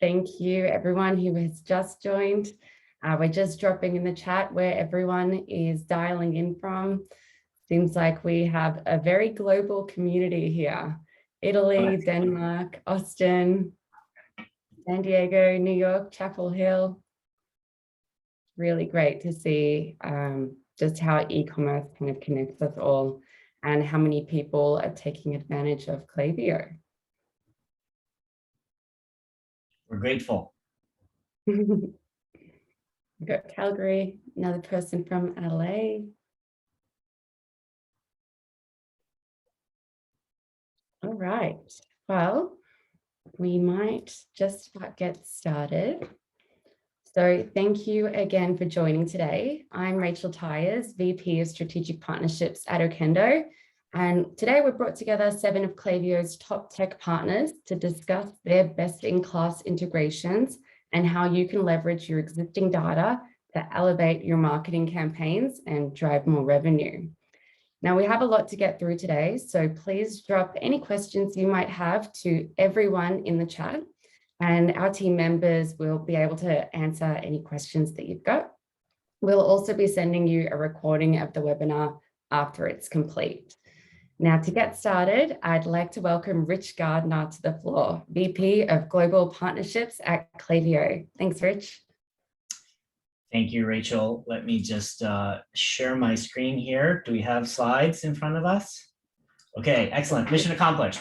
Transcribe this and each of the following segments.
Thank you, everyone who has just joined. We're just dropping in the chat where everyone is dialing in from. Seems like we have a very global community here. Italy, Denmark, Austin, San Diego, New York, Chapel Hill. Really great to see just how e-commerce kind of connects us all and how many people are taking advantage of Klaviyo. We're grateful. We've got Calgary, another person from LA. All right, well, we might just about get started. So thank you again for joining today. I'm Rachel Tyers, VP of Strategic Partnerships at Okendo. And today we've brought together 7 of Klaviyo's top tech partners to discuss their best-in-class integrations and how you can leverage your existing data to elevate your marketing campaigns and drive more revenue. Now, we have a lot to get through today, so please drop any questions you might have to everyone in the chat, and our team members will be able to answer any questions that you've got. We'll also be sending you a recording of the webinar after it's complete. Now, to get started, I'd like to welcome Rich Gardner to the floor, VP of Global Partnerships at Klaviyo. Thanks, Rich. Thank you, Rachel. Let me just share my screen here. Do we have slides in front of us? Okay, excellent. Mission accomplished.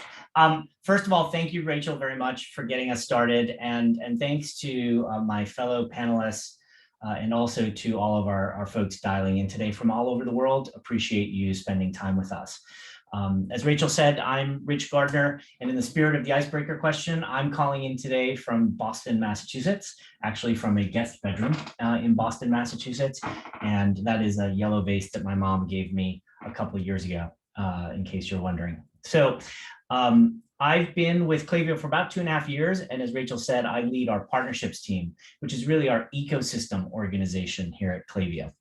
First of all, thank you, Rachel, very much for getting us started. And thanks to my fellow panelists and also to all of our folks dialing in today from all over the world. Appreciate you spending time with us. As Rachel said, I'm Rich Gardner, and in the spirit of the icebreaker question, I'm calling in today from Boston, Massachusetts, actually from a guest bedroom in Boston, Massachusetts, and that is a yellow vase that my mom gave me a couple of years ago, in case you're wondering. So I've been with Klaviyo for about 2.5 years, and as Rachel said, I lead our partnerships team, which is really our ecosystem organization here at Klaviyo.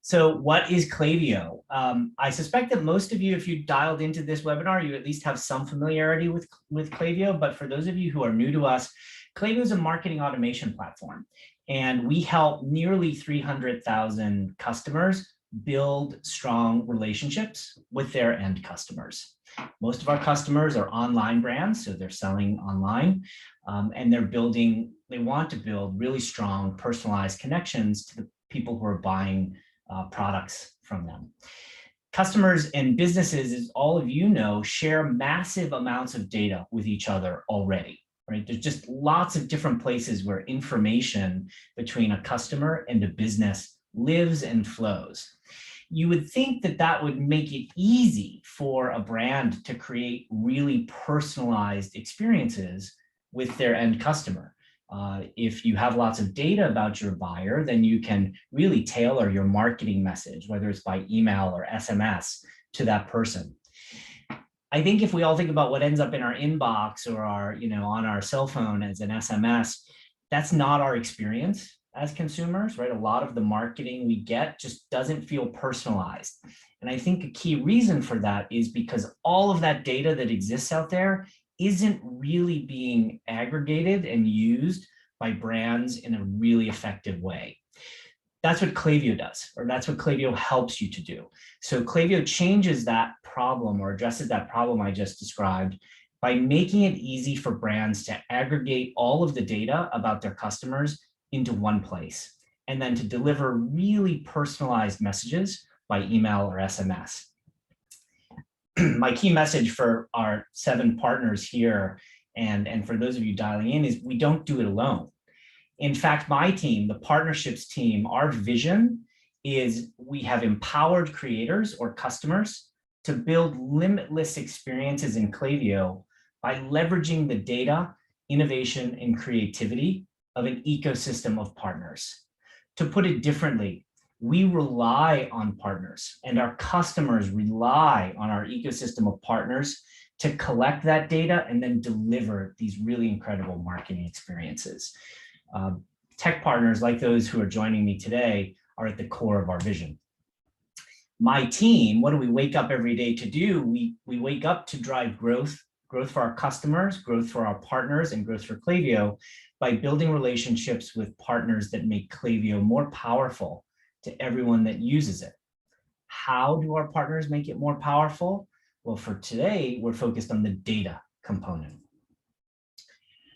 So what is Klaviyo? I suspect that most of you, if you dialed into this webinar, you at least have some familiarity with Klaviyo, but for those of you who are new to us, Klaviyo is a marketing automation platform, and we help nearly 300,000 customers build strong relationships with their end customers. Most of our customers are online brands, so they're selling online, and they want to build really strong personalized connections to the people who are buying products from them. Customers and businesses, as all of you know, share massive amounts of data with each other already, right? There's just lots of different places where information between a customer and a business lives and flows. You would think that that would make it easy for a brand to create really personalized experiences with their end customer. If you have lots of data about your buyer, then you can really tailor your marketing message, whether it's by email or SMS, to that person. I think if we all think about what ends up in our inbox or our, on our cell phone as an SMS, that's not our experience as consumers, right? A lot of the marketing we get just doesn't feel personalized. And I think a key reason for that is because all of that data that exists out there isn't really being aggregated and used by brands in a really effective way. That's what Klaviyo does, or that's what Klaviyo helps you to do. So Klaviyo changes that problem or addresses that problem I just described by making it easy for brands to aggregate all of the data about their customers into one place, and then to deliver really personalized messages by email or SMS. My key message for our 7 partners here, and for those of you dialing in, is we don't do it alone. In fact, my team, the partnerships team, our vision is we have empowered creators or customers to build limitless experiences in Klaviyo by leveraging the data, innovation, and creativity of an ecosystem of partners. To put it differently, we rely on partners, and our customers rely on our ecosystem of partners to collect that data and then deliver these really incredible marketing experiences. Tech partners like those who are joining me today are at the core of our vision. My team, what do we wake up every day to do? We wake up to drive growth, growth for our customers, growth for our partners, and growth for Klaviyo by building relationships with partners that make Klaviyo more powerful to everyone that uses it. How do our partners make it more powerful? Well, for today, we're focused on the data component.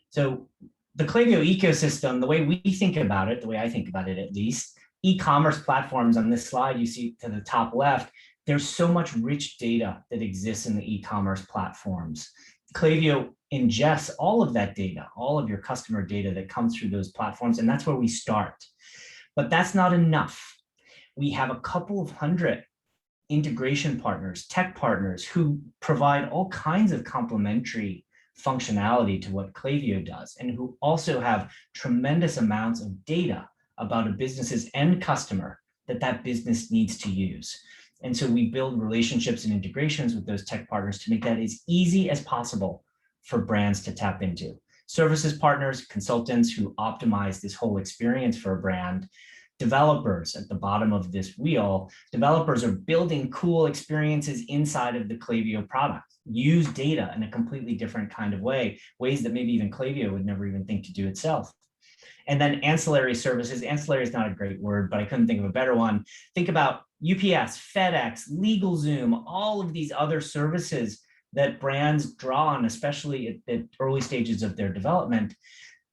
So the Klaviyo ecosystem, the way we think about it, the way I think about it at least, e-commerce platforms on this slide you see to the top left, there's so much rich data that exists in the e-commerce platforms. Klaviyo ingests all of that data, all of your customer data that comes through those platforms, and that's where we start. But that's not enough. We have a couple of hundred integration partners, tech partners who provide all kinds of complementary functionality to what Klaviyo does, and who also have tremendous amounts of data about a business's end customer that business needs to use. And so we build relationships and integrations with those tech partners to make that as easy as possible for brands to tap into. Services partners, consultants who optimize this whole experience for a brand, developers at the bottom of this wheel. Developers are building cool experiences inside of the Klaviyo product, use data in a completely different kind of way, ways that maybe even Klaviyo would never even think to do itself. And then ancillary services. Ancillary is not a great word, but I couldn't think of a better one. Think about UPS, FedEx, LegalZoom, all of these other services that brands draw on, especially at early stages of their development.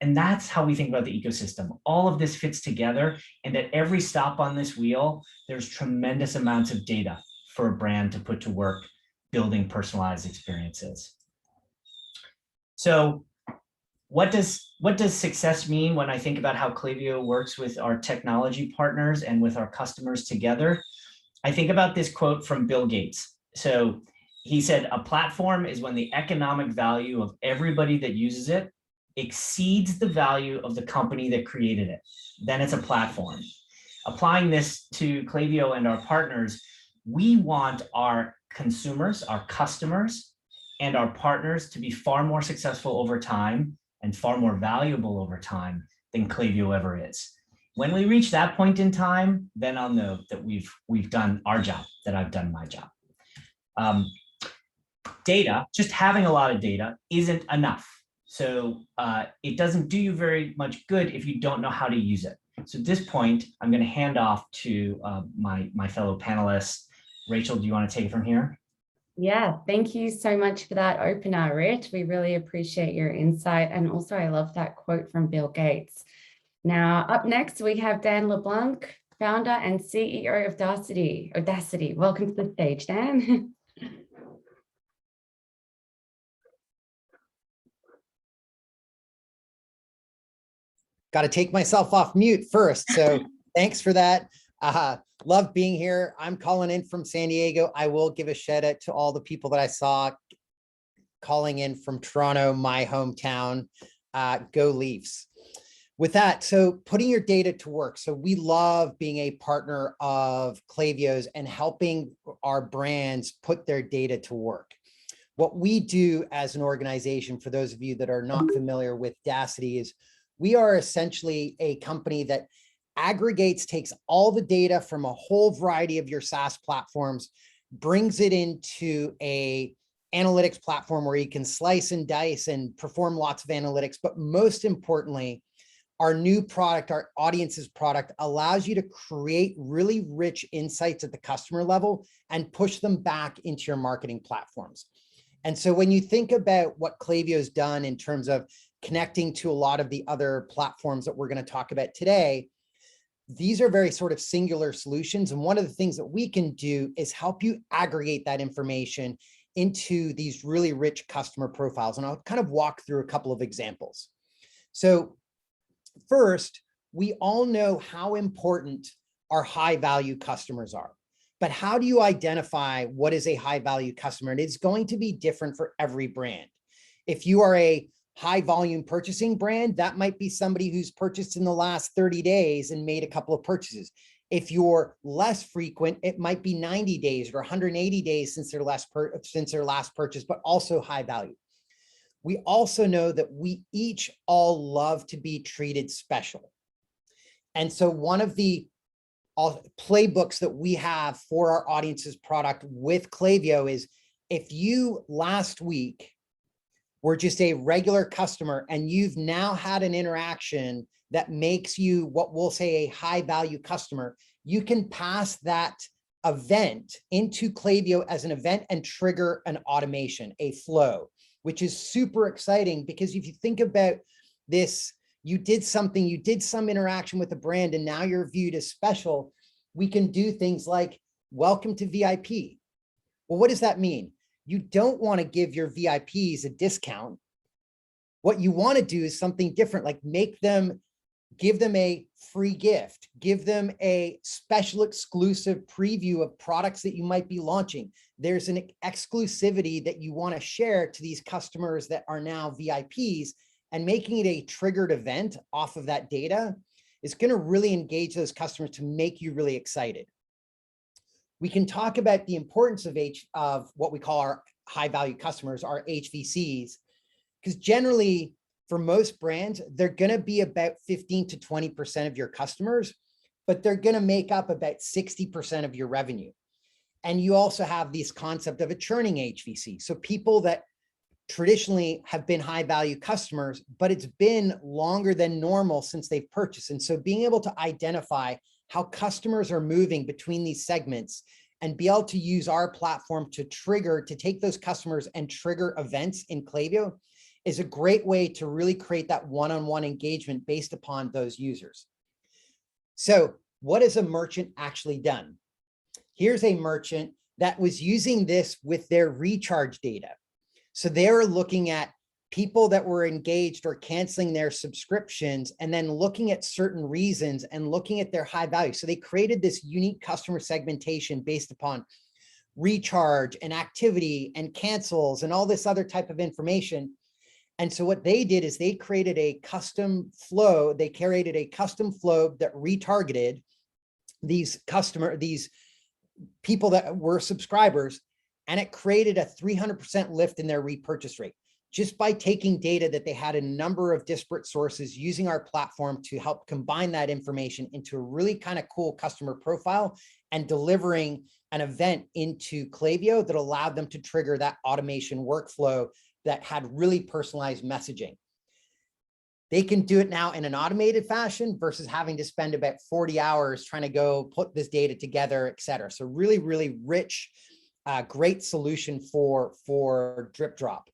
And that's how we think about the ecosystem. All of this fits together, and at every stop on this wheel, there's tremendous amounts of data for a brand to put to work building personalized experiences. So what does success mean when I think about how Klaviyo works with our technology partners and with our customers together? I think about this quote from Bill Gates. So he said, a platform is when the economic value of everybody that uses it exceeds the value of the company that created it. Then it's a platform. Applying this to Klaviyo and our partners, we want our consumers, our customers, and our partners to be far more successful over time and far more valuable over time than Klaviyo ever is. When we reach that point in time, then I'll know that we've done our job, that I've done my job. Data, just having a lot of data isn't enough. So it doesn't do you very much good if you don't know how to use it. So at this point, I'm going to hand off to my fellow panelists. Rachel, do you want to take it from here? Yeah, thank you so much for that opener, Rich. We really appreciate your insight. And also, I love that quote from Bill Gates. Now, up next, we have Dan LeBlanc, founder and CEO of Daasity. Welcome to the stage, Dan. Got to take myself off mute first. So thanks for that. Love being here. I'm calling in from San Diego. I will give a shout out to all the people that I saw calling in from Toronto, my hometown. Go Leafs. With that, so putting your data to work. So we love being a partner of Klaviyo's and helping our brands put their data to work. What we do as an organization, for those of you that are not familiar with Daasity, is we are essentially a company that aggregates, takes all the data from a whole variety of your SaaS platforms, brings it into a analytics platform where you can slice and dice and perform lots of analytics. But most importantly, our new product, our audiences product, allows you to create really rich insights at the customer level and push them back into your marketing platforms. And so when you think about what Klaviyo's done in terms of connecting to a lot of the other platforms that we're going to talk about today, these are very sort of singular solutions. And one of the things that we can do is help you aggregate that information into these really rich customer profiles. And I'll kind of walk through a couple of examples. So first, we all know how important our high value customers are. But how do you identify what is a high value customer? And it's going to be different for every brand. If you are a high volume purchasing brand, that might be somebody who's purchased in the last 30 days and made a couple of purchases. If you're less frequent, it might be 90 days or 180 days since their last purchase, but also high value. We also know that we each all love to be treated special. And so one of the playbooks that we have for our audiences product with Klaviyo is, if you last week were just a regular customer and you've now had an interaction that makes you what we'll say a high value customer, you can pass that event into Klaviyo as an event and trigger an automation, a flow, which is super exciting because if you think about this, you did some interaction with a brand and now you're viewed as special. We can do things like welcome to VIP. Well, what does that mean? You don't want to give your VIPs a discount. What you want to do is something different, like give them a free gift, give them a special exclusive preview of products that you might be launching. There's an exclusivity that you want to share to these customers that are now VIPs, and making it a triggered event off of that data is going to really engage those customers to make you really excited. We can talk about the importance of what we call our high value customers, our HVCs, because generally for most brands, they're going to be about 15 to 20% of your customers, but they're going to make up about 60% of your revenue. And you also have this concept of a churning HVC. So people that traditionally have been high value customers, but it's been longer than normal since they've purchased. And so being able to identify how customers are moving between these segments and be able to use our platform to take those customers and trigger events in Klaviyo is a great way to really create that one-on-one engagement based upon those users. So what has a merchant actually done? Here's a merchant that was using this with their recharge data. So they were looking at people that were engaged or canceling their subscriptions and then looking at certain reasons and looking at their high value. So they created this unique customer segmentation based upon recharge and activity and cancels and all this other type of information. And so what they did is they created a custom flow. They created a custom flow that retargeted these people that were subscribers, and it created a 300% lift in their repurchase rate just by taking data that they had a number of disparate sources, using our platform to help combine that information into a really kind of cool customer profile and delivering an event into Klaviyo that allowed them to trigger that automation workflow that had really personalized messaging. They can do it now in an automated fashion versus having to spend about 40 hours trying to go put this data together, et cetera. So really, really rich, great solution for drip drop.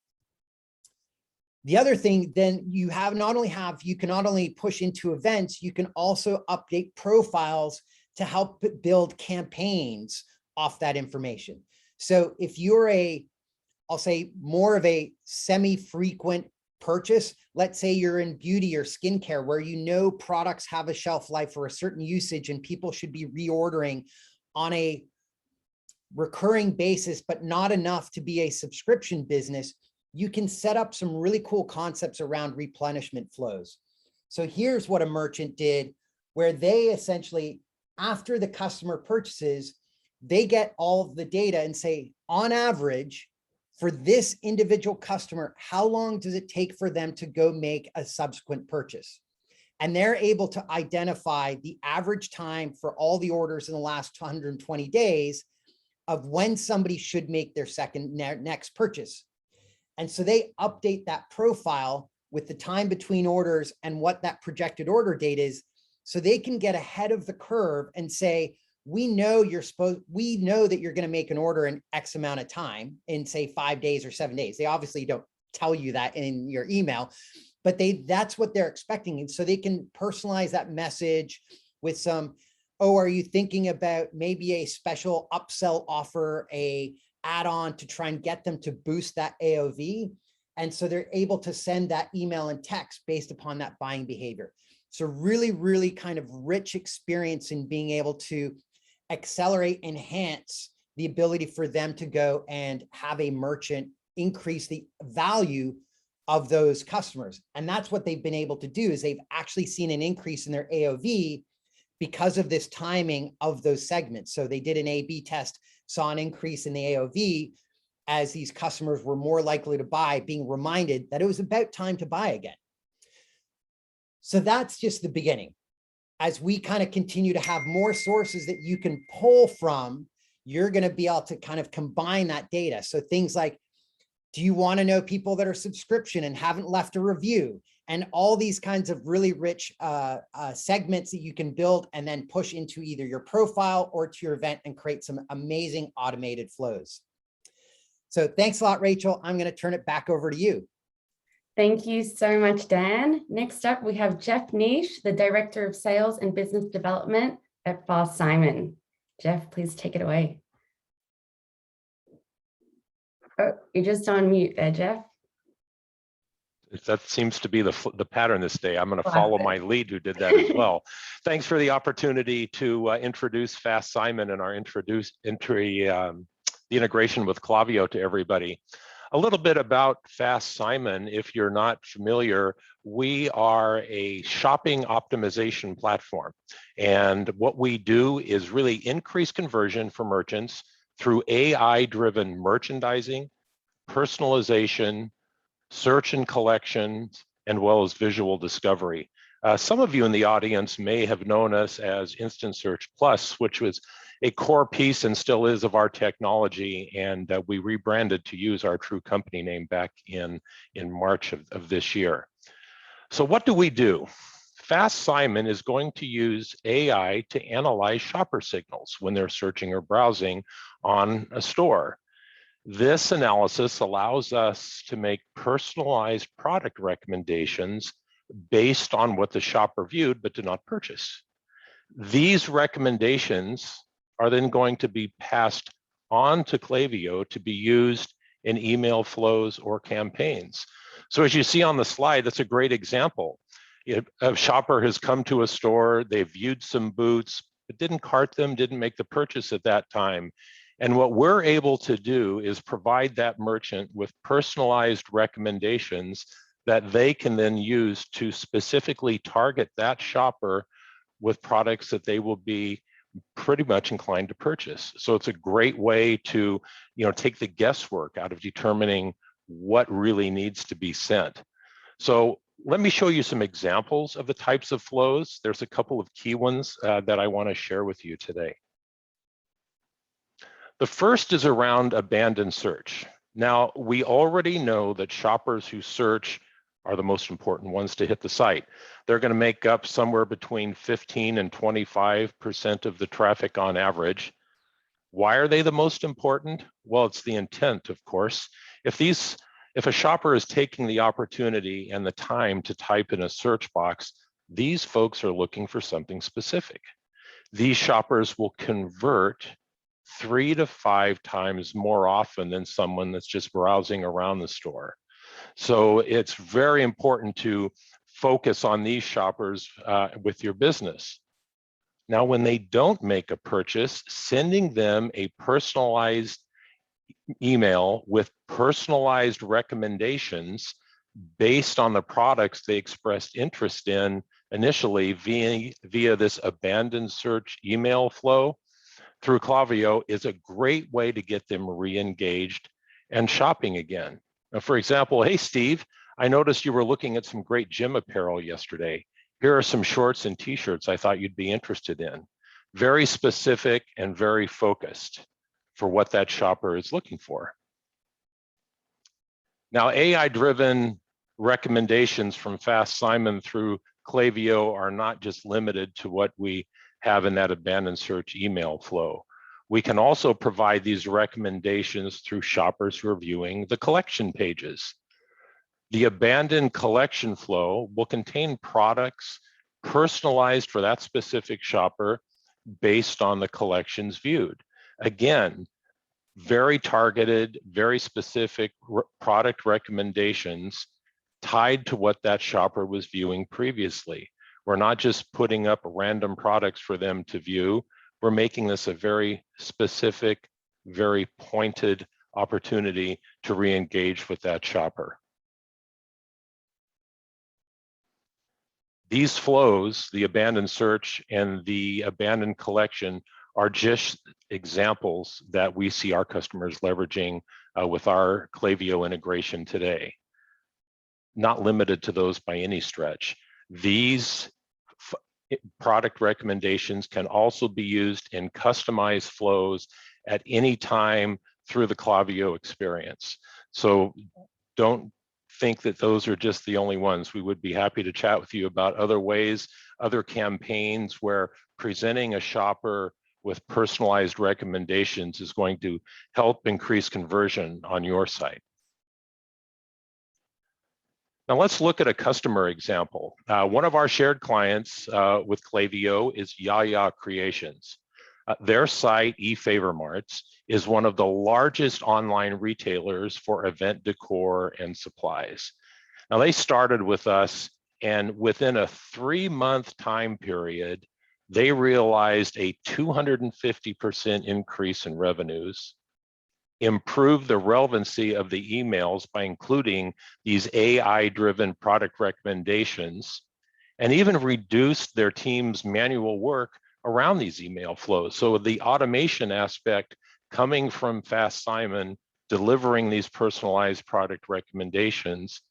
The other thing, then you can not only push into events, you can also update profiles to help build campaigns off that information. So if you're I'll say more of a semi-frequent purchase, let's say you're in beauty or skincare where you know products have a shelf life for a certain usage and people should be reordering on a recurring basis, but not enough to be a subscription business, you can set up some really cool concepts around replenishment flows. So here's what a merchant did, where they essentially, after the customer purchases, they get all of the data and say, on average, for this individual customer, how long does it take for them to go make a subsequent purchase? And they're able to identify the average time for all the orders in the last 120 days of when somebody should make their next purchase. And so they update that profile with the time between orders and what that projected order date is, so they can get ahead of the curve and say, we know that you're going to make an order in X amount of time, in say 5 days or 7 days. They obviously don't tell you that in your email, but that's what they're expecting. And so they can personalize that message with some, oh, are you thinking about maybe a special upsell offer, a add-on to try and get them to boost that AOV? And so they're able to send that email and text based upon that buying behavior. So really, really kind of rich experience in being able to accelerate, enhance the ability for them to go and have a merchant increase the value of those customers. And that's what they've been able to do, is they've actually seen an increase in their AOV because of this timing of those segments. So they did an A/B test, saw an increase in the AOV as these customers were more likely to buy, being reminded that it was about time to buy again. So that's just the beginning. As we kind of continue to have more sources that you can pull from, you're going to be able to kind of combine that data. So things like Do you want to know people that are subscription and haven't left a review? And all these kinds of really rich segments that you can build and then push into either your profile or to your event and create some amazing automated flows. So thanks a lot, Rachel. I'm going to turn it back over to you. Thank you so much, Dan. Next up, we have Jeff Nish, the Director of Sales and Business Development at Fast Simon. Jeff, please take it away. Oh, you're just on mute there, Jeff. That seems to be the pattern this day. I'm going to follow my lead who did that as well. Thanks for the opportunity to introduce Fast Simon and our the integration with Klaviyo to everybody. A little bit about Fast Simon, if you're not familiar, we are a shopping optimization platform. And what we do is really increase conversion for merchants through AI-driven merchandising, personalization, search and collections, and well as visual discovery. Some of you in the audience may have known us as Instant Search Plus, which was a core piece and still is of our technology, and we rebranded to use our true company name back in March of this year. So what do we do? Fast Simon is going to use AI to analyze shopper signals when they're searching or browsing on a store. This analysis allows us to make personalized product recommendations based on what the shopper viewed but did not purchase. These recommendations are then going to be passed on to Klaviyo to be used in email flows or campaigns. So as you see on the slide, that's a great example. A shopper has come to a store, they've viewed some boots, but didn't cart them, didn't make the purchase at that time. And what we're able to do is provide that merchant with personalized recommendations that they can then use to specifically target that shopper with products that they will be pretty much inclined to purchase. So it's a great way to, take the guesswork out of determining what really needs to be sent. So let me show you some examples of the types of flows. There's a couple of key ones that I want to share with you today. The first is around abandoned search. Now, we already know that shoppers who search are the most important ones to hit the site. They're going to make up somewhere between 15 and 25% of the traffic on average. Why are they the most important? Well, it's the intent, of course. If a shopper is taking the opportunity and the time to type in a search box, these folks are looking for something specific. These shoppers will convert 3 to 5 times more often than someone that's just browsing around the store. So it's very important to focus on these shoppers with your business. Now, when they don't make a purchase, sending them a personalized email with personalized recommendations based on the products they expressed interest in initially via this abandoned search email flow through Klaviyo is a great way to get them re-engaged and shopping again. Now, for example, hey, Steve, I noticed you were looking at some great gym apparel yesterday. Here are some shorts and t-shirts I thought you'd be interested in. Very specific and very focused for what that shopper is looking for. Now, AI-driven recommendations from Fast Simon through Klaviyo are not just limited to what we have in that abandoned search email flow. We can also provide these recommendations through shoppers who are viewing the collection pages. The abandoned collection flow will contain products personalized for that specific shopper based on the collections viewed. Again, very targeted, very specific product recommendations tied to what that shopper was viewing previously. We're not just putting up random products for them to view. We're making this a very specific, very pointed opportunity to re-engage with that shopper. These flows, the abandoned search and the abandoned collection, are just examples that we see our customers leveraging with our Klaviyo integration today. Not limited to those by any stretch. These product recommendations can also be used in customized flows at any time through the Klaviyo experience. So don't think that those are just the only ones. We would be happy to chat with you about other ways, other campaigns where presenting a shopper with personalized recommendations is going to help increase conversion on your site. Now let's look at a customer example. One of our shared clients with Klaviyo is Yaya Creations. Their site, eFavorMarts, is one of the largest online retailers for event decor and supplies. Now they started with us, and within a 3-month time period, they realized a 250% increase in revenues, improved the relevancy of the emails by including these AI-driven product recommendations, and even reduced their team's manual work around these email flows. So the automation aspect coming from Fast Simon, delivering these personalized product recommendations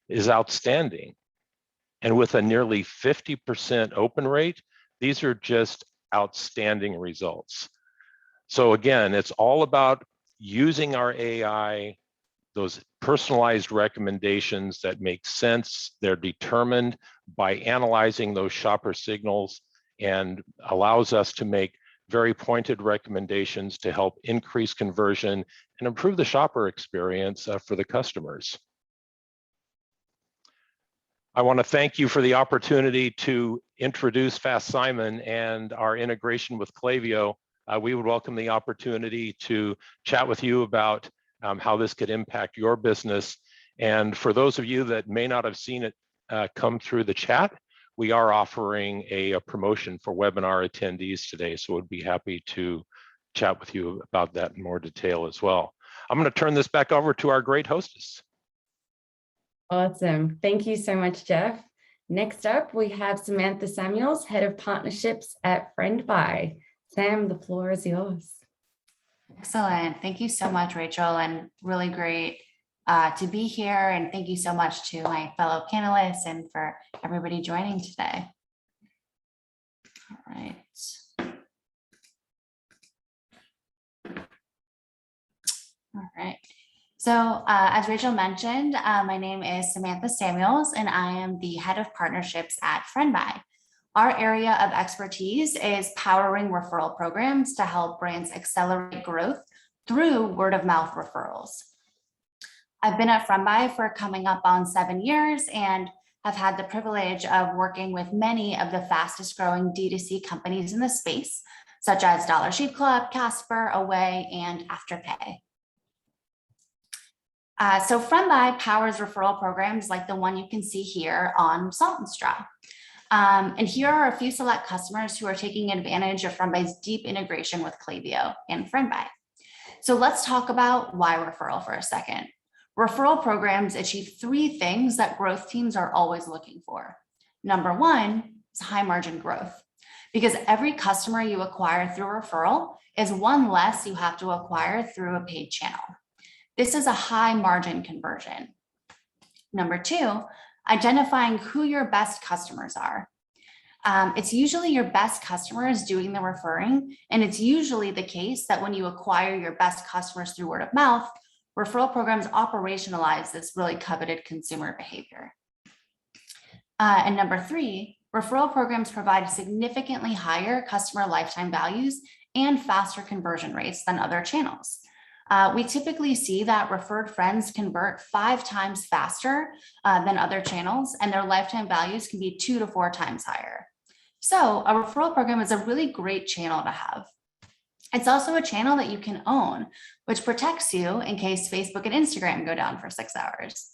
is outstanding. And with a nearly 50% open rate, these are just outstanding results. So again, it's all about using our AI, those personalized recommendations that make sense. They're determined by analyzing those shopper signals and allows us to make very pointed recommendations to help increase conversion and improve the shopper experience for the customers. I want to thank you for the opportunity to introduce Fast Simon and our integration with Klaviyo. We would welcome the opportunity to chat with you about how this could impact your business. And for those of you that may not have seen it come through the chat, we are offering a promotion for webinar attendees today. So we'd be happy to chat with you about that in more detail as well. I'm going to turn this back over to our great hostess. Awesome. Thank you so much, Jeff. Next up, we have Samantha Samuels, Head of Partnerships at Friendbuy. Sam, the floor is yours. Excellent. Thank you so much, Rachel, and really great to be here. And thank you so much to my fellow panelists and for everybody joining today. All right. All right. So as Rachel mentioned, my name is Samantha Samuels, and I am the Head of Partnerships at Friendbuy. Our area of expertise is powering referral programs to help brands accelerate growth through word of mouth referrals. I've been at Friendbuy for coming up on 7 years and have had the privilege of working with many of the fastest growing D2C companies in the space, such as Dollar Shave Club, Casper, Away, and Afterpay. So Friendbuy powers referral programs like the one you can see here on Salt & Straw. And here are a few select customers who are taking advantage of Friendbuy's deep integration with Klaviyo and Friendbuy. So let's talk about why referral for a second. Referral programs achieve 3 things that growth teams are always looking for. Number 1 is high margin growth, because every customer you acquire through referral is one less you have to acquire through a paid channel. This is a high margin conversion. Number 2, identifying who your best customers are. It's usually your best customers doing the referring, and it's usually the case that when you acquire your best customers through word of mouth, referral programs operationalize this really coveted consumer behavior. And number 3, referral programs provide significantly higher customer lifetime values and faster conversion rates than other channels. We typically see that referred friends convert 5 times faster than other channels, and their lifetime values can be 2 to 4 times higher. So a referral program is a really great channel to have. It's also a channel that you can own, which protects you in case Facebook and Instagram go down for 6 hours.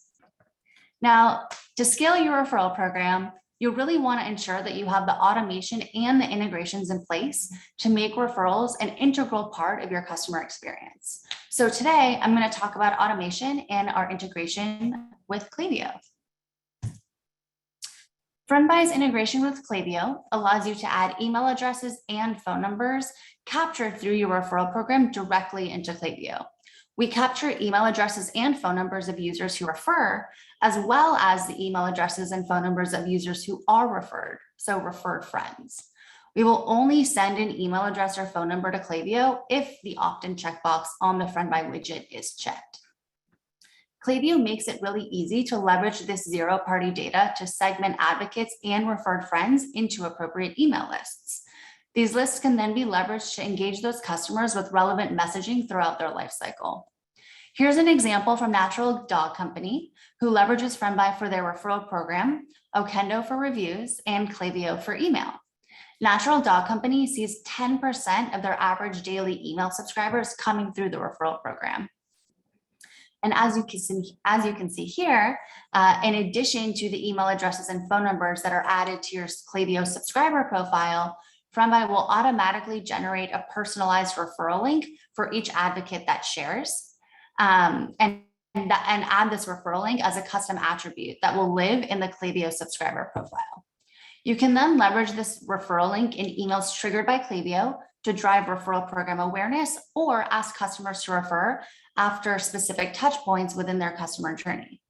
Now, to scale your referral program, you really want to ensure that you have the automation and the integrations in place to make referrals an integral part of your customer experience. So today, I'm going to talk about automation and our integration with Klaviyo. Friendbuy's integration with Klaviyo allows you to add email addresses and phone numbers captured through your referral program directly into Klaviyo. We capture email addresses and phone numbers of users who refer, as well as the email addresses and phone numbers of users who are referred, so referred friends. We will only send an email address or phone number to Klaviyo if the opt-in checkbox on the Friendbuy widget is checked. Klaviyo makes it really easy to leverage this zero-party data to segment advocates and referred friends into appropriate email lists. These lists can then be leveraged to engage those customers with relevant messaging throughout their life cycle. Here's an example from Natural Dog Company, who leverages Friendbuy for their referral program, Okendo for reviews, and Klaviyo for email. Natural Dog Company sees 10% of their average daily email subscribers coming through the referral program. And as you can see here, in addition to the email addresses and phone numbers that are added to your Klaviyo subscriber profile, Friendbuy will automatically generate a personalized referral link for each advocate that shares, and add this referral link as a custom attribute that will live in the Klaviyo subscriber profile. You can then leverage this referral link in emails triggered by Klaviyo to drive referral program awareness or ask customers to refer after specific touch points within their customer journey.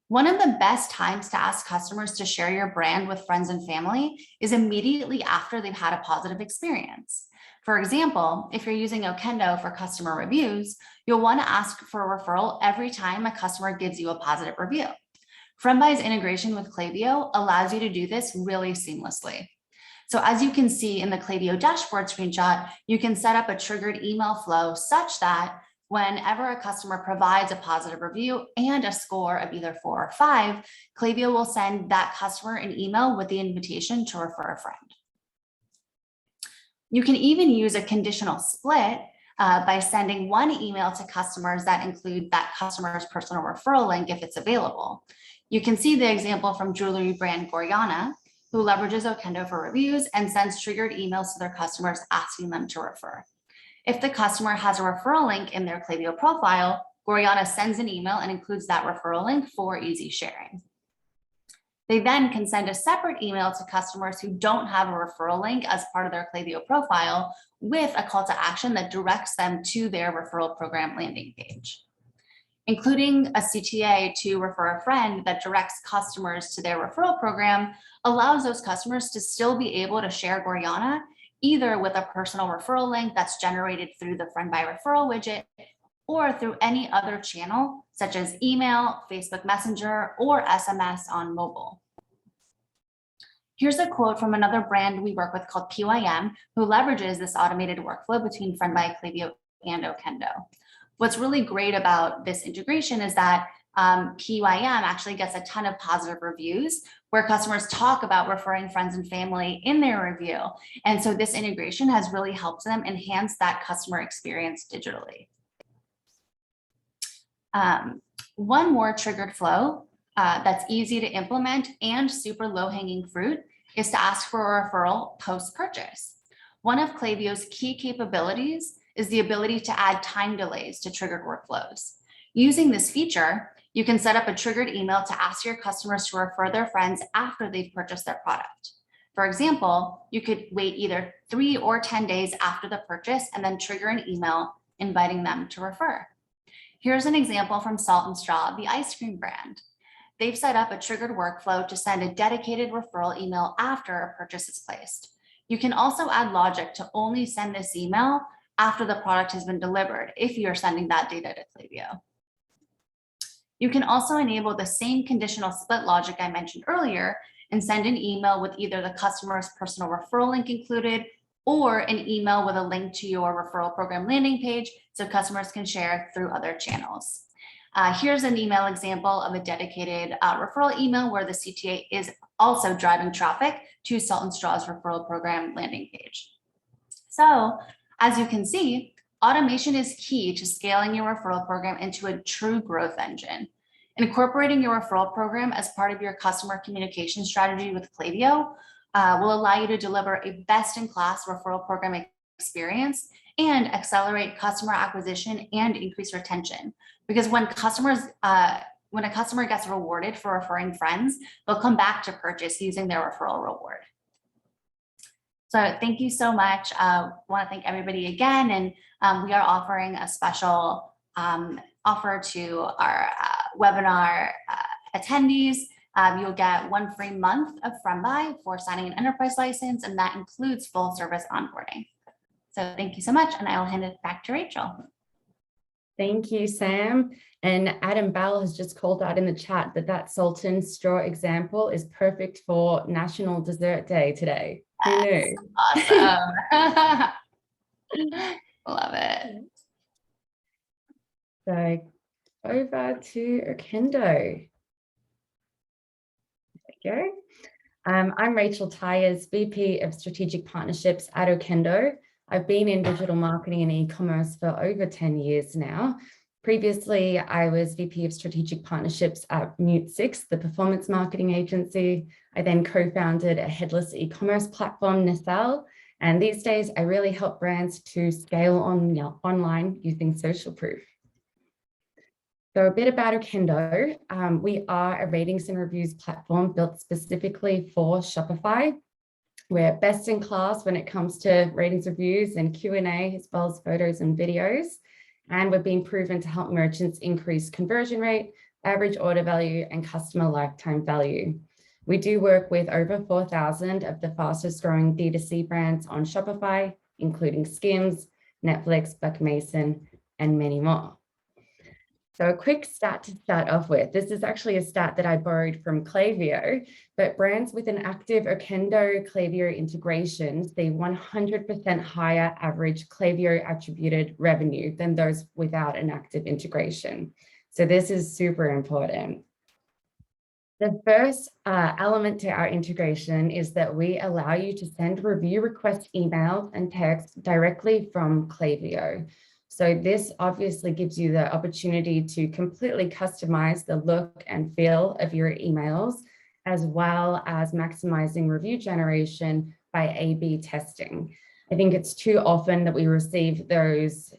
One of the best times to ask customers to share your brand with friends and family is immediately after they've had a positive experience. For example, if you're using Okendo for customer reviews, you'll want to ask for a referral every time a customer gives you a positive review. Friendbuy's integration with Klaviyo allows you to do this really seamlessly. So as you can see in the Klaviyo dashboard screenshot, you can set up a triggered email flow such that whenever a customer provides a positive review and a score of either 4 or 5, Klaviyo will send that customer an email with the invitation to refer a friend. You can even use a conditional split by sending one email to customers that include that customer's personal referral link if it's available. You can see the example from jewelry brand Gorjana, who leverages Okendo for reviews and sends triggered emails to their customers asking them to refer. If the customer has a referral link in their Klaviyo profile, Gorjana sends an email and includes that referral link for easy sharing. They then can send a separate email to customers who don't have a referral link as part of their Klaviyo profile with a call to action that directs them to their referral program landing page. Including a CTA to refer a friend that directs customers to their referral program allows those customers to still be able to share Gorjana either with a personal referral link that's generated through the Friendbuy referral widget or through any other channel such as email, Facebook Messenger, or SMS on mobile. Here's a quote from another brand we work with called PYM, who leverages this automated workflow between Friendbuy, Klaviyo, and Okendo. What's really great about this integration is that PYM actually gets a ton of positive reviews where customers talk about referring friends and family in their review. And so this integration has really helped them enhance that customer experience digitally. One more triggered flow that's easy to implement and super low-hanging fruit is to ask for a referral post-purchase. One of Klaviyo's key capabilities is the ability to add time delays to triggered workflows. Using this feature, you can set up a triggered email to ask your customers to refer their friends after they've purchased their product. For example, you could wait either 3 or 10 days after the purchase and then trigger an email inviting them to refer. Here's an example from Salt and Straw, the ice cream brand. They've set up a triggered workflow to send a dedicated referral email after a purchase is placed. You can also add logic to only send this email after the product has been delivered if you're sending that data to Klaviyo. You can also enable the same conditional split logic I mentioned earlier and send an email with either the customer's personal referral link included or an email with a link to your referral program landing page so customers can share through other channels. Here's an email example of a dedicated referral email where the CTA is also driving traffic to Salt and Straw's referral program landing page. So, as you can see, automation is key to scaling your referral program into a true growth engine. Incorporating your referral program as part of your customer communication strategy with Klaviyo will allow you to deliver a best-in-class referral program experience and accelerate customer acquisition and increase retention. Because when a customer gets rewarded for referring friends, they'll come back to purchase using their referral reward. So thank you so much. I want to thank everybody again. And we are offering a special offer to our webinar attendees. You'll get 1 free month of Friendbuy for signing an enterprise license, and that includes full service onboarding. So thank you so much, and I will hand it back to Rachel. Thank you, Sam. And Adam Bell has just called out in the chat that Sultan straw example is perfect for National Dessert Day today. Who knew? Awesome. Love it. So over to Okendo. There we go. I'm Rachel Tyers, VP of Strategic Partnerships at Okendo. I've been in digital marketing and e-commerce for over 10 years now. Previously, I was VP of Strategic Partnerships at Mute 6, the performance marketing agency. I then co-founded a headless e-commerce platform, Nacelle. And these days, I really help brands to scale online using social proof. So a bit about Okendo. We are a ratings and reviews platform built specifically for Shopify. We're best in class when it comes to ratings, reviews, and Q&A, as well as photos and videos. And we're being proven to help merchants increase conversion rate, average order value, and customer lifetime value. We do work with over 4,000 of the fastest growing D2C brands on Shopify, including Skims, Netflix, Buck Mason, and many more. So a quick stat to start off with. This is actually a stat that I borrowed from Klaviyo, but brands with an active Okendo Klaviyo integration see 100% higher average Klaviyo attributed revenue than those without an active integration. So this is super important. The first element to our integration is that we allow you to send review request emails and texts directly from Klaviyo. So this obviously gives you the opportunity to completely customize the look and feel of your emails, as well as maximizing review generation by A/B testing. I think it's too often that we receive those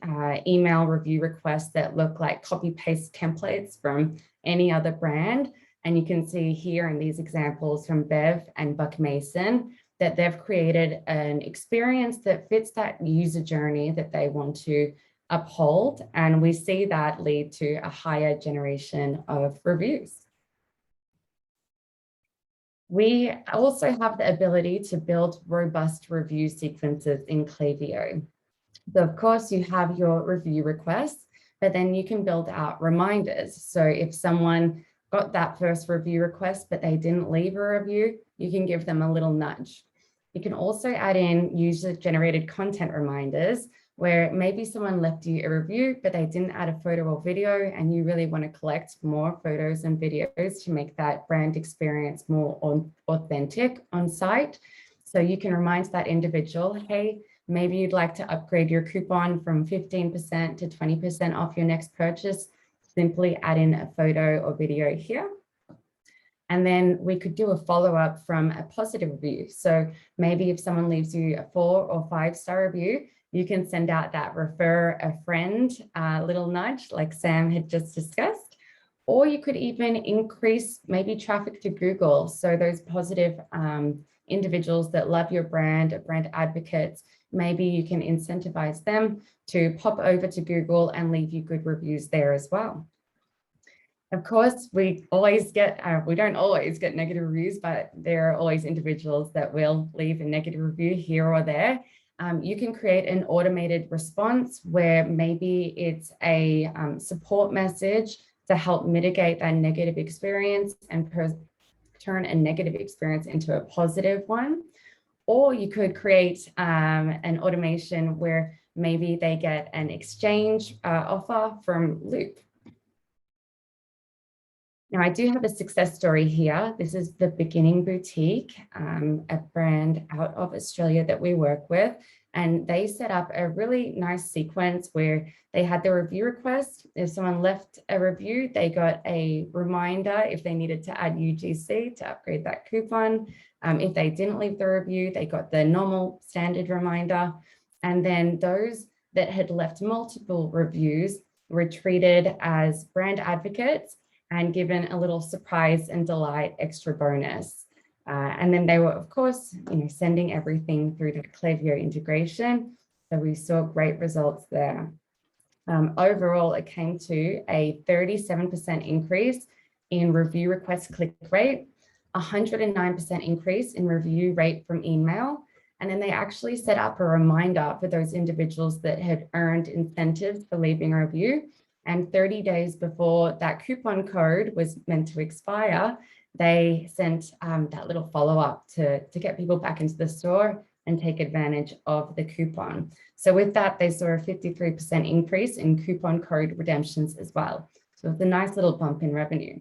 email review requests that look like copy-paste templates from any other brand. And you can see here in these examples from Bev and Buck Mason that they've created an experience that fits that user journey that they want to uphold, and we see that lead to a higher generation of reviews. We also have the ability to build robust review sequences in Klaviyo. So of course you have your review requests, but then you can build out reminders. So if someone got that first review request, but they didn't leave a review, you can give them a little nudge. You can also add in user-generated content reminders, where maybe someone left you a review, but they didn't add a photo or video, and you really want to collect more photos and videos to make that brand experience more authentic on site. So you can remind that individual, hey, maybe you'd like to upgrade your coupon from 15% to 20% off your next purchase. Simply add in a photo or video here. And then we could do a follow-up from a positive review. So maybe if someone leaves you a 4 or 5-star review, you can send out that refer a friend little nudge like Sam had just discussed, or you could even increase maybe traffic to Google. So those positive individuals that love your brand advocates, maybe you can incentivize them to pop over to Google and leave you good reviews there as well. Of course, we don't always get negative reviews, but there are always individuals that will leave a negative review here or there. You can create an automated response where maybe it's a support message to help mitigate that negative experience and turn a negative experience into a positive one. Or you could create an automation where maybe they get an exchange offer from Loop. Now, I do have a success story here. This is the Beginning Boutique, a brand out of Australia that we work with. And they set up a really nice sequence where they had the review request. If someone left a review, they got a reminder if they needed to add UGC to upgrade that coupon. If they didn't leave the review, they got the normal standard reminder. And then those that had left multiple reviews were treated as brand advocates and given a little surprise and delight extra bonus. And then they were, of course, sending everything through the Klaviyo integration. So we saw great results there. Overall, it came to a 37% increase in review request click rate, 109% increase in review rate from email. And then they actually set up a reminder for those individuals that had earned incentives for leaving a review. And 30 days before that coupon code was meant to expire, they sent that little follow-up to get people back into the store and take advantage of the coupon. So with that, they saw a 53% increase in coupon code redemptions as well. So it's a nice little bump in revenue.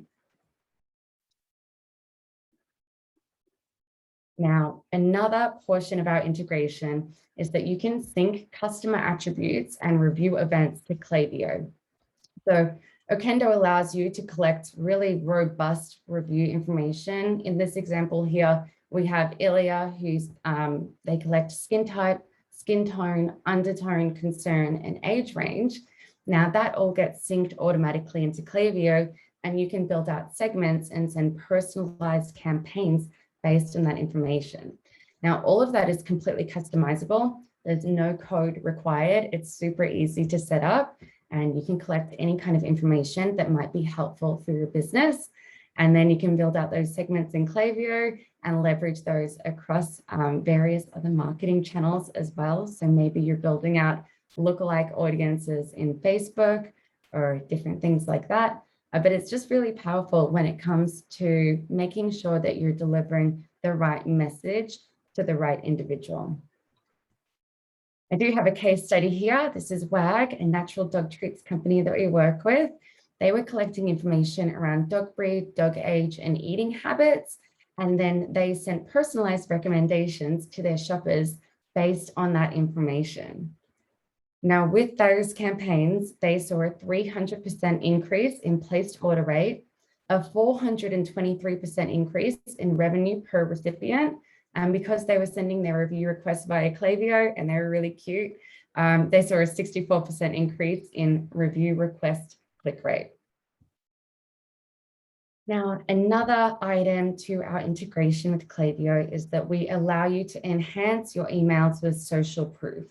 Now, another portion of our integration is that you can sync customer attributes and review events to Klaviyo. So Okendo allows you to collect really robust review information. In this example here, we have Ilya, who's they collect skin type, skin tone, undertone, concern, and age range. Now that all gets synced automatically into Klaviyo, and you can build out segments and send personalized campaigns based on that information. Now, all of that is completely customizable. There's no code required. It's super easy to set up, and you can collect any kind of information that might be helpful for your business. And then you can build out those segments in Klaviyo and leverage those across various other marketing channels as well. So maybe you're building out lookalike audiences in Facebook or different things like that. But it's just really powerful when it comes to making sure that you're delivering the right message to the right individual. I do have a case study here. This is WAG, a natural dog treats company that we work with. They were collecting information around dog breed, dog age, and eating habits. And then they sent personalized recommendations to their shoppers based on that information. Now, with those campaigns, they saw a 300% increase in placed order rate, a 423% increase in revenue per recipient. And because they were sending their review requests via Klaviyo and they were really cute, they saw a 64% increase in review request click rate. Now, another item to our integration with Klaviyo is that we allow you to enhance your emails with social proof.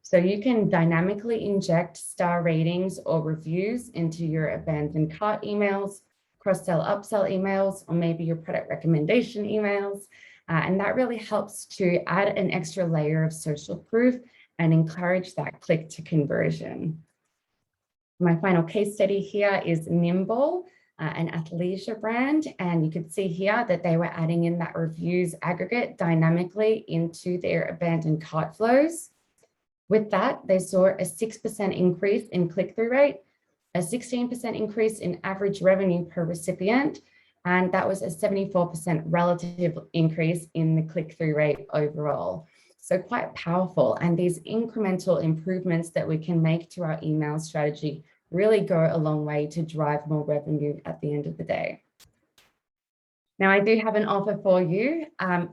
So you can dynamically inject star ratings or reviews into your abandoned cart emails, cross-sell, upsell emails, or maybe your product recommendation emails. And that really helps to add an extra layer of social proof and encourage that click to conversion. My final case study here is Nimble, an athleisure brand. And you can see here that they were adding in that reviews aggregate dynamically into their abandoned cart flows. With that, they saw a 6% increase in click-through rate, a 16% increase in average revenue per recipient, and that was a 74% relative increase in the click-through rate overall. So quite powerful. And these incremental improvements that we can make to our email strategy really go a long way to drive more revenue at the end of the day. Now, I do have an offer for you.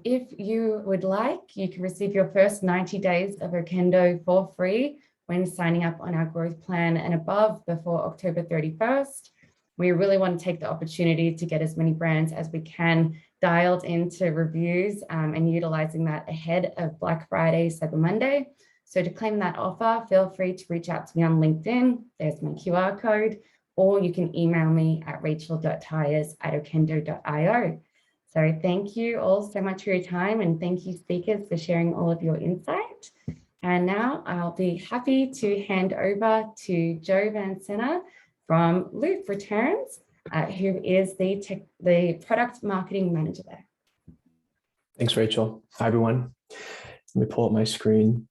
If you would like, you can receive your first 90 days of Okendo for free when signing up on our growth plan and above before October 31st. We really want to take the opportunity to get as many brands as we can dialed into reviews and utilizing that ahead of Black Friday, Cyber Monday. So to claim that offer, feel free to reach out to me on LinkedIn. There's my QR code. Or you can email me at rachel.tyers@okendo.io. So thank you all so much for your time, and thank you speakers for sharing all of your insight. And now I'll be happy to hand over to Joe Van Senna from Loop Returns, who is the product marketing manager there. Thanks, Rachel. Hi, everyone. Let me pull up my screen.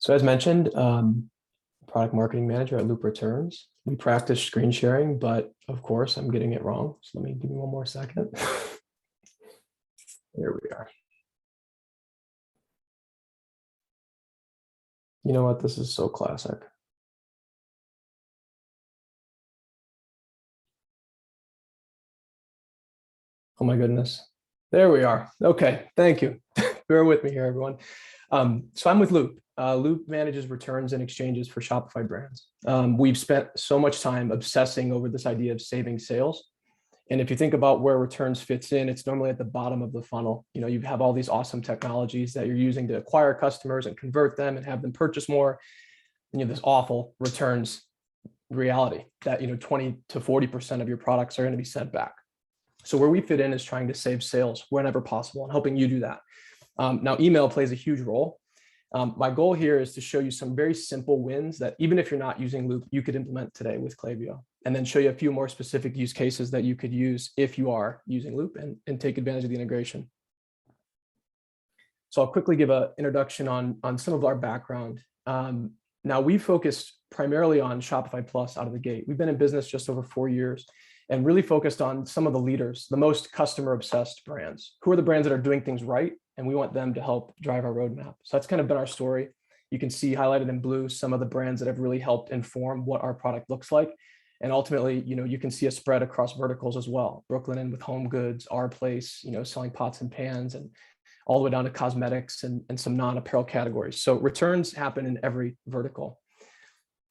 So as mentioned, product marketing manager at Loop Returns. We practice screen sharing, but of course I'm getting it wrong. So give me one more second. There we are. You know what? This is so classic. Oh my goodness. There we are. Okay, thank you. Bear with me here, everyone. So I'm with Loop. Loop manages returns and exchanges for Shopify brands. We've spent so much time obsessing over this idea of saving sales. And if you think about where returns fits in, it's normally at the bottom of the funnel. You know, you have all these awesome technologies that you're using to acquire customers and convert them and have them purchase more. And you have this awful returns reality that, 20 to 40% of your products are going to be sent back. So where we fit in is trying to save sales whenever possible and helping you do that. Now, email plays a huge role. My goal here is to show you some very simple wins that even if you're not using Loop, you could implement today with Klaviyo, and then show you a few more specific use cases that you could use if you are using Loop and take advantage of the integration. So I'll quickly give an introduction on some of our background. Now we focused primarily on Shopify Plus out of the gate. We've been in business just over 4 years and really focused on some of the leaders, the most customer obsessed brands. Who are the brands that are doing things right? And we want them to help drive our roadmap. So that's kind of been our story. You can see highlighted in blue some of the brands that have really helped inform what our product looks like. And ultimately, you can see a spread across verticals as well. Brooklinen with home goods, Our Place, selling pots and pans, and all the way down to cosmetics and some non-apparel categories. So returns happen in every vertical.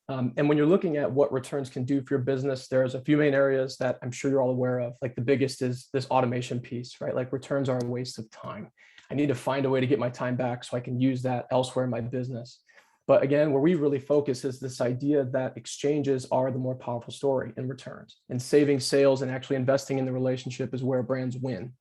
And when you're looking at what returns can do for your business, there's a few main areas that I'm sure you're all aware of. Like the biggest is this automation piece, right? Like returns are a waste of time. I need to find a way to get my time back so I can use that elsewhere in my business. But again, where we really focus is this idea that exchanges are the more powerful story in returns, and saving sales and actually investing in the relationship is where brands win.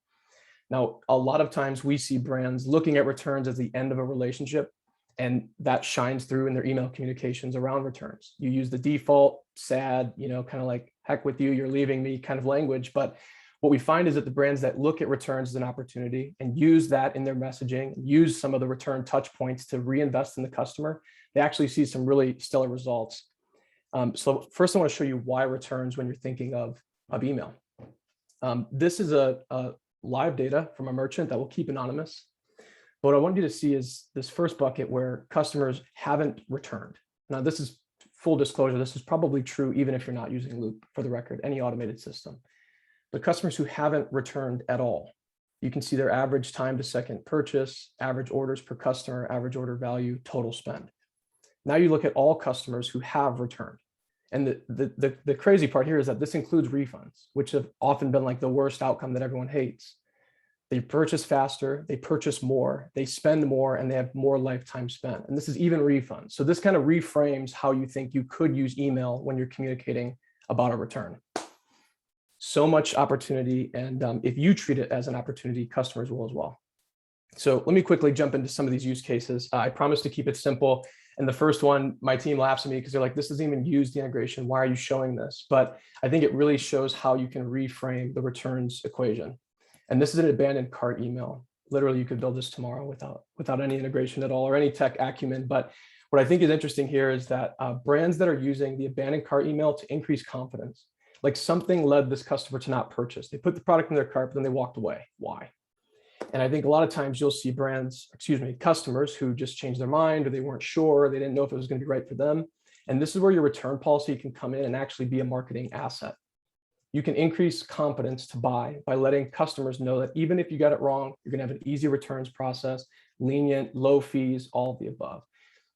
Now, a lot of times we see brands looking at returns as the end of a relationship, and that shines through in their email communications around returns. You use the default, sad, kind of like, heck with you, you're leaving me kind of language. But what we find is that the brands that look at returns as an opportunity and use that in their messaging, use some of the return touch points to reinvest in the customer, they actually see some really stellar results. So first I want to show you why returns when you're thinking of email. This is a live data from a merchant that will keep anonymous. But what I want you to see is this first bucket where customers haven't returned. Now, this is full disclosure. This is probably true even if you're not using Loop, for the record, any automated system. But customers who haven't returned at all, you can see their average time to second purchase, average orders per customer, average order value, total spend. Now you look at all customers who have returned. And the crazy part here is that this includes refunds, which have often been like the worst outcome that everyone hates. They purchase faster, they purchase more, they spend more, and they have more lifetime spent. And this is even refunds. So this kind of reframes how you think you could use email when you're communicating about a return. So much opportunity. And if you treat it as an opportunity, customers will as well. So let me quickly jump into some of these use cases. I promise to keep it simple. And the first one, my team laughs at me because they're like, this doesn't even use the integration. Why are you showing this? But I think it really shows how you can reframe the returns equation. And this is an abandoned cart email. Literally, you could build this tomorrow without any integration at all or any tech acumen. But what I think is interesting here is that brands that are using the abandoned cart email to increase confidence, like something led this customer to not purchase. They put the product in their cart, but then they walked away. Why? And I think a lot of times you'll see customers who just changed their mind, or they weren't sure, they didn't know if it was going to be right for them. And this is where your return policy can come in and actually be a marketing asset. You can increase confidence to buy by letting customers know that even if you got it wrong, you're going to have an easy returns process, lenient, low fees, all of the above.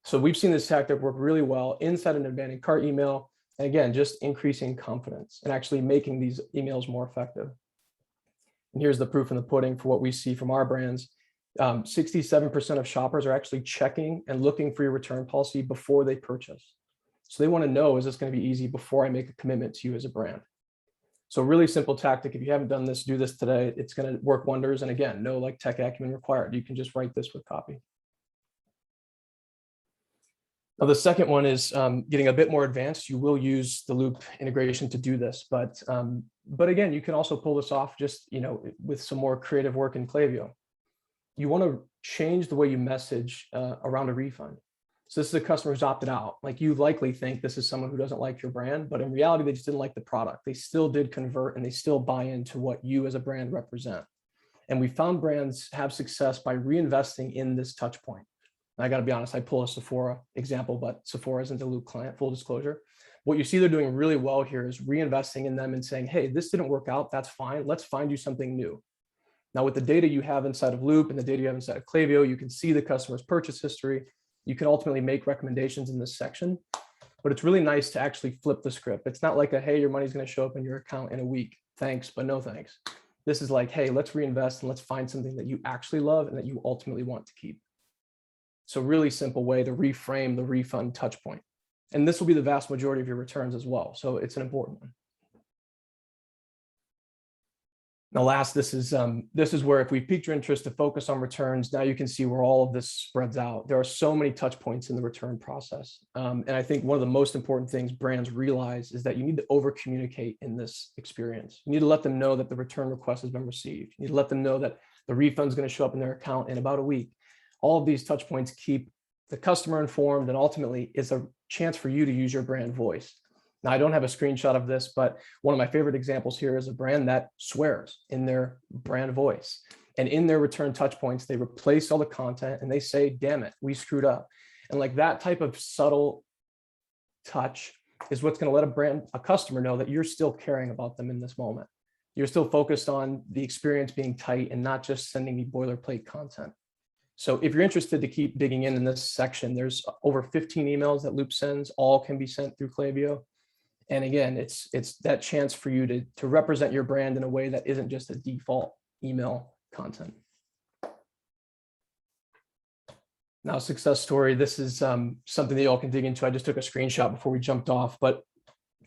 So we've seen this tactic work really well inside an abandoned cart email. And again, just increasing confidence and actually making these emails more effective. And here's the proof in the pudding for what we see from our brands. 67% of shoppers are actually checking and looking for your return policy before they purchase. So they want to know, is this going to be easy before I make a commitment to you as a brand? So really simple tactic. If you haven't done this, do this today. It's going to work wonders. And again, no like tech acumen required. You can just write this with copy. Now, the second one is getting a bit more advanced. You will use the Loop integration to do this, but again, you can also pull this off just with some more creative work in Klaviyo. You want to change the way you message around a refund. So this is a customer who's opted out. Like, you likely think this is someone who doesn't like your brand, but in reality, they just didn't like the product. They still did convert and they still buy into what you as a brand represent. And we found brands have success by reinvesting in this touch point. I got to be honest, I pull a Sephora example, but Sephora isn't a Loop client, full disclosure. What you see they're doing really well here is reinvesting in them and saying, hey, this didn't work out, that's fine. Let's find you something new. Now, with the data you have inside of Loop and the data you have inside of Klaviyo, you can see the customer's purchase history. You can ultimately make recommendations in this section, but it's really nice to actually flip the script. It's not like hey, your money's going to show up in your account in a week. Thanks, but no thanks. This is like, hey, let's reinvest and let's find something that you actually love and that you ultimately want to keep. So really simple way to reframe the refund touch point. And this will be the vast majority of your returns as well. So it's an important one. Now, last, this is where if we piqued your interest to focus on returns, now you can see where all of this spreads out. There are so many touch points in the return process. And I think one of the most important things brands realize is that you need to over communicate in this experience. You need to let them know that the return request has been received. You need to let them know that the refund is going to show up in their account in about a week. All of these touch points keep the customer informed, and ultimately is a chance for you to use your brand voice. Now, I don't have a screenshot of this, but one of my favorite examples here is a brand that swears in their brand voice. And in their return touch points, they replace all the content and they say, damn it, we screwed up. And like that type of subtle touch is what's going to let a customer know that you're still caring about them in this moment. You're still focused on the experience being tight and not just sending me boilerplate content. So if you're interested to keep digging in this section, there's over 15 emails that Loop sends. All can be sent through Klaviyo. And again, it's that chance for you to represent your brand in a way that isn't just a default email content. Now, success story. This is something that y'all can dig into. I just took a screenshot before we jumped off, but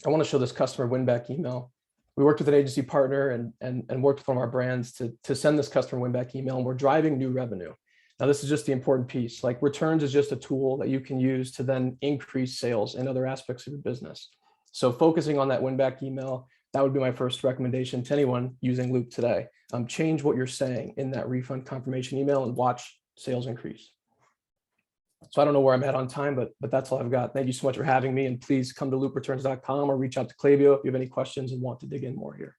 I want to show this customer win back email. We worked with an agency partner and worked with one of our brands to send this customer win back email, and we're driving new revenue. Now, this is just the important piece. Like, returns is just a tool that you can use to then increase sales in other aspects of your business. So focusing on that win back email, that would be my first recommendation to anyone using Loop today. Change what you're saying in that refund confirmation email and watch sales increase. So I don't know where I'm at on time, but that's all I've got. Thank you so much for having me. And please come to loopreturns.com or reach out to Klaviyo if you have any questions and want to dig in more here.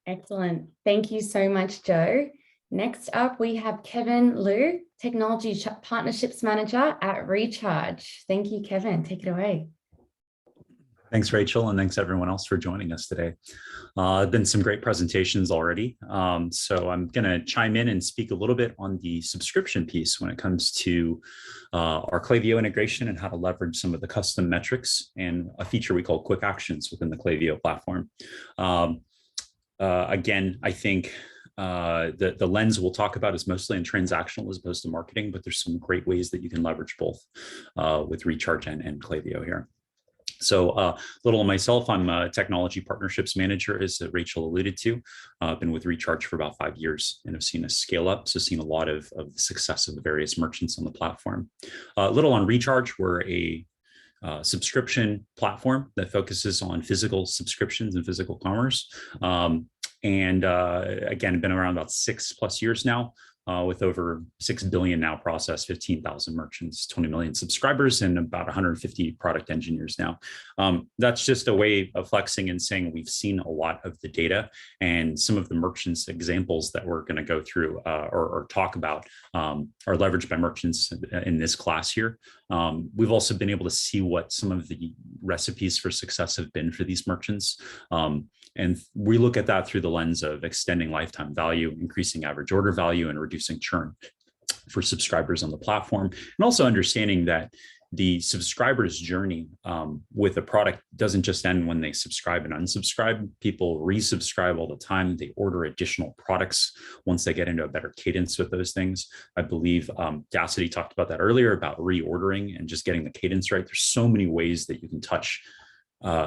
Excellent. Thank you so much, Joe. Next up, we have Kevin Liu, Technology Partnerships Manager at Recharge. Thank you, Kevin. Take it away. Thanks, Rachel, and thanks everyone else for joining us today. Been some great presentations already. So I'm going to chime in and speak a little bit on the subscription piece when it comes to our Klaviyo integration and how to leverage some of the custom metrics and a feature we call quick actions within the Klaviyo platform. Again, I think the lens we'll talk about is mostly in transactional as opposed to marketing, but there's some great ways that you can leverage both with Recharge and Klaviyo here. So a little on myself, I'm a technology partnerships manager, as Rachel alluded to. I've been with Recharge for about 5 years and have seen us scale up. So seen a lot of the success of the various merchants on the platform. A little on Recharge, we're a subscription platform that focuses on physical subscriptions and physical commerce. And again, been around about 6+ years now. With over 6 billion now processed, 15,000 merchants, 20 million subscribers, and about 150 product engineers now. That's just a way of flexing and saying we've seen a lot of the data, and some of the merchants examples that we're going to go through or talk about are leveraged by merchants in this class here. We've also been able to see what some of the recipes for success have been for these merchants. And we look at that through the lens of extending lifetime value, increasing average order value, and reducing churn for subscribers on the platform. And also understanding that the subscriber's journey with a product doesn't just end when they subscribe and unsubscribe. People resubscribe all the time. They order additional products once they get into a better cadence with those things. I believe Daasity talked about that earlier, about reordering and just getting the cadence right. There's so many ways that you can touch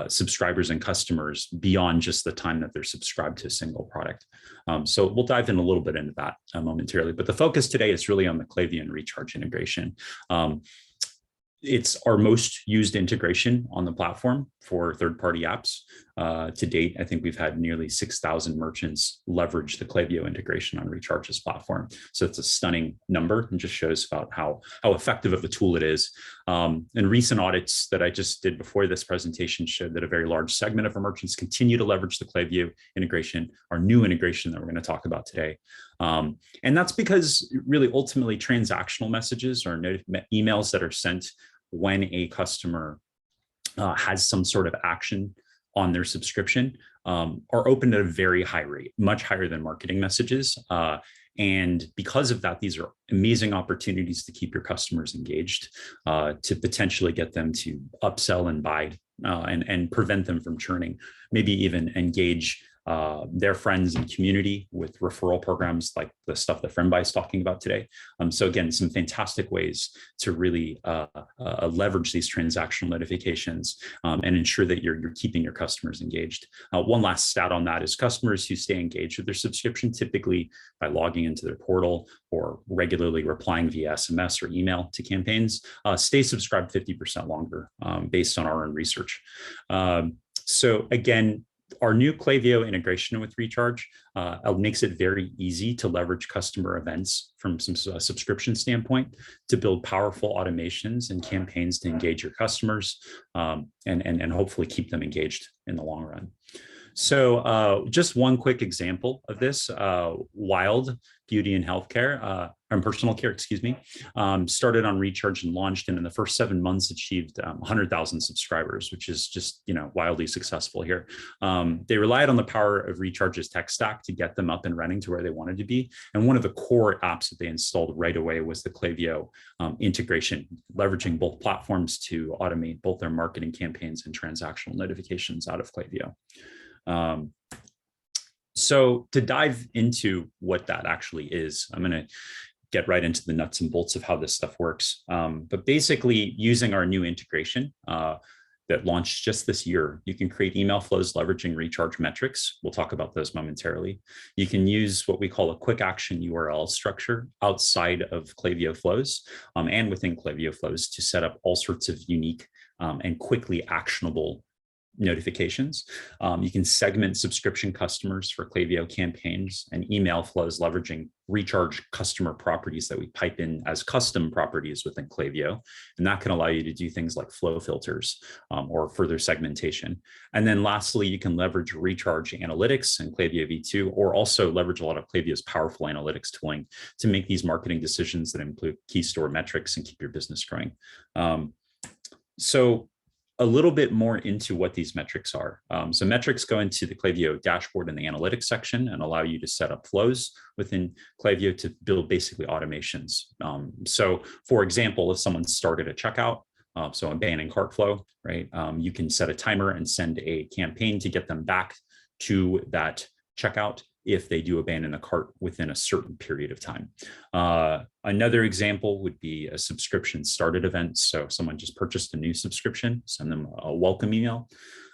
subscribers and customers beyond just the time that they're subscribed to a single product. So we'll dive in a little bit into that momentarily, but the focus today is really on the Klaviyo and Recharge integration. It's our most used integration on the platform for third-party apps. To date, I think we've had nearly 6,000 merchants leverage the Klaviyo integration on Recharge's platform. So it's a stunning number and just shows about how effective of a tool it is. And recent audits that I just did before this presentation showed that a very large segment of our merchants continue to leverage the Klaviyo integration, our new integration that we're going to talk about today. And that's because really ultimately transactional messages or emails that are sent when a customer has some sort of action on their subscription are opened at a very high rate, much higher than marketing messages. And because of that, these are amazing opportunities to keep your customers engaged, to potentially get them to upsell and buy and prevent them from churning, maybe even engage their friends and community with referral programs like the stuff that Friendbuy is talking about today. So again, some fantastic ways to really leverage these transactional notifications and ensure that you're keeping your customers engaged. One last stat on that is customers who stay engaged with their subscription, typically by logging into their portal or regularly replying via SMS or email to campaigns, stay subscribed 50% longer based on our own research. So again, our new Klaviyo integration with Recharge makes it very easy to leverage customer events from some subscription standpoint to build powerful automations and campaigns to engage your customers and hopefully keep them engaged in the long run. So just one quick example of this, Wild Beauty and Healthcare, and Personal Care, excuse me, started on Recharge and launched, and in the first 7 months achieved 100,000 subscribers, which is just, wildly successful here. They relied on the power of Recharge's tech stack to get them up and running to where they wanted to be. And one of the core apps that they installed right away was the Klaviyo integration, leveraging both platforms to automate both their marketing campaigns and transactional notifications out of Klaviyo. So to dive into what that actually is, I'm going to get right into the nuts and bolts of how this stuff works. But basically, using our new integration that launched just this year, you can create email flows leveraging Recharge metrics. We'll talk about those momentarily. You can use what we call a quick action URL structure outside of Klaviyo flows and within Klaviyo flows to set up all sorts of unique and quickly actionable notifications. You can segment subscription customers for Klaviyo campaigns and email flows leveraging Recharge customer properties that we pipe in as custom properties within Klaviyo. And that can allow you to do things like flow filters or further segmentation. And then lastly, you can leverage Recharge analytics and Klaviyo V2, or also leverage a lot of Klaviyo's powerful analytics tooling to make these marketing decisions that include key store metrics and keep your business growing. So a little bit more into what these metrics are. So metrics go into the Klaviyo dashboard in the analytics section and allow you to set up flows within Klaviyo to build basically automations. So for example, if someone started a checkout, so a abandoned cart flow, right? You can set a timer and send a campaign to get them back to that checkout if they do abandon a cart within a certain period of time. Another example would be a subscription started event. So if someone just purchased a new subscription, send them a welcome email.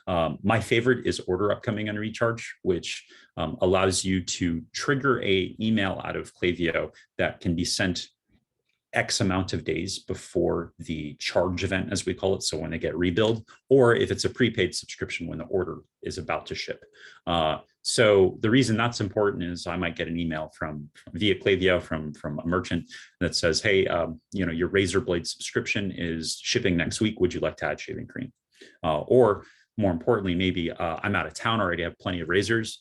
My favorite is order upcoming on Recharge, which allows you to trigger an email out of Klaviyo that can be sent X amount of days before the charge event, as we call it. So when they get rebilled, or if it's a prepaid subscription when the order is about to ship. So the reason that's important is I might get an email via Klaviyo from a merchant that says, hey, your razor blade subscription is shipping next week. Would you like to add shaving cream? Or more importantly, maybe I'm out of town already, I have plenty of razors.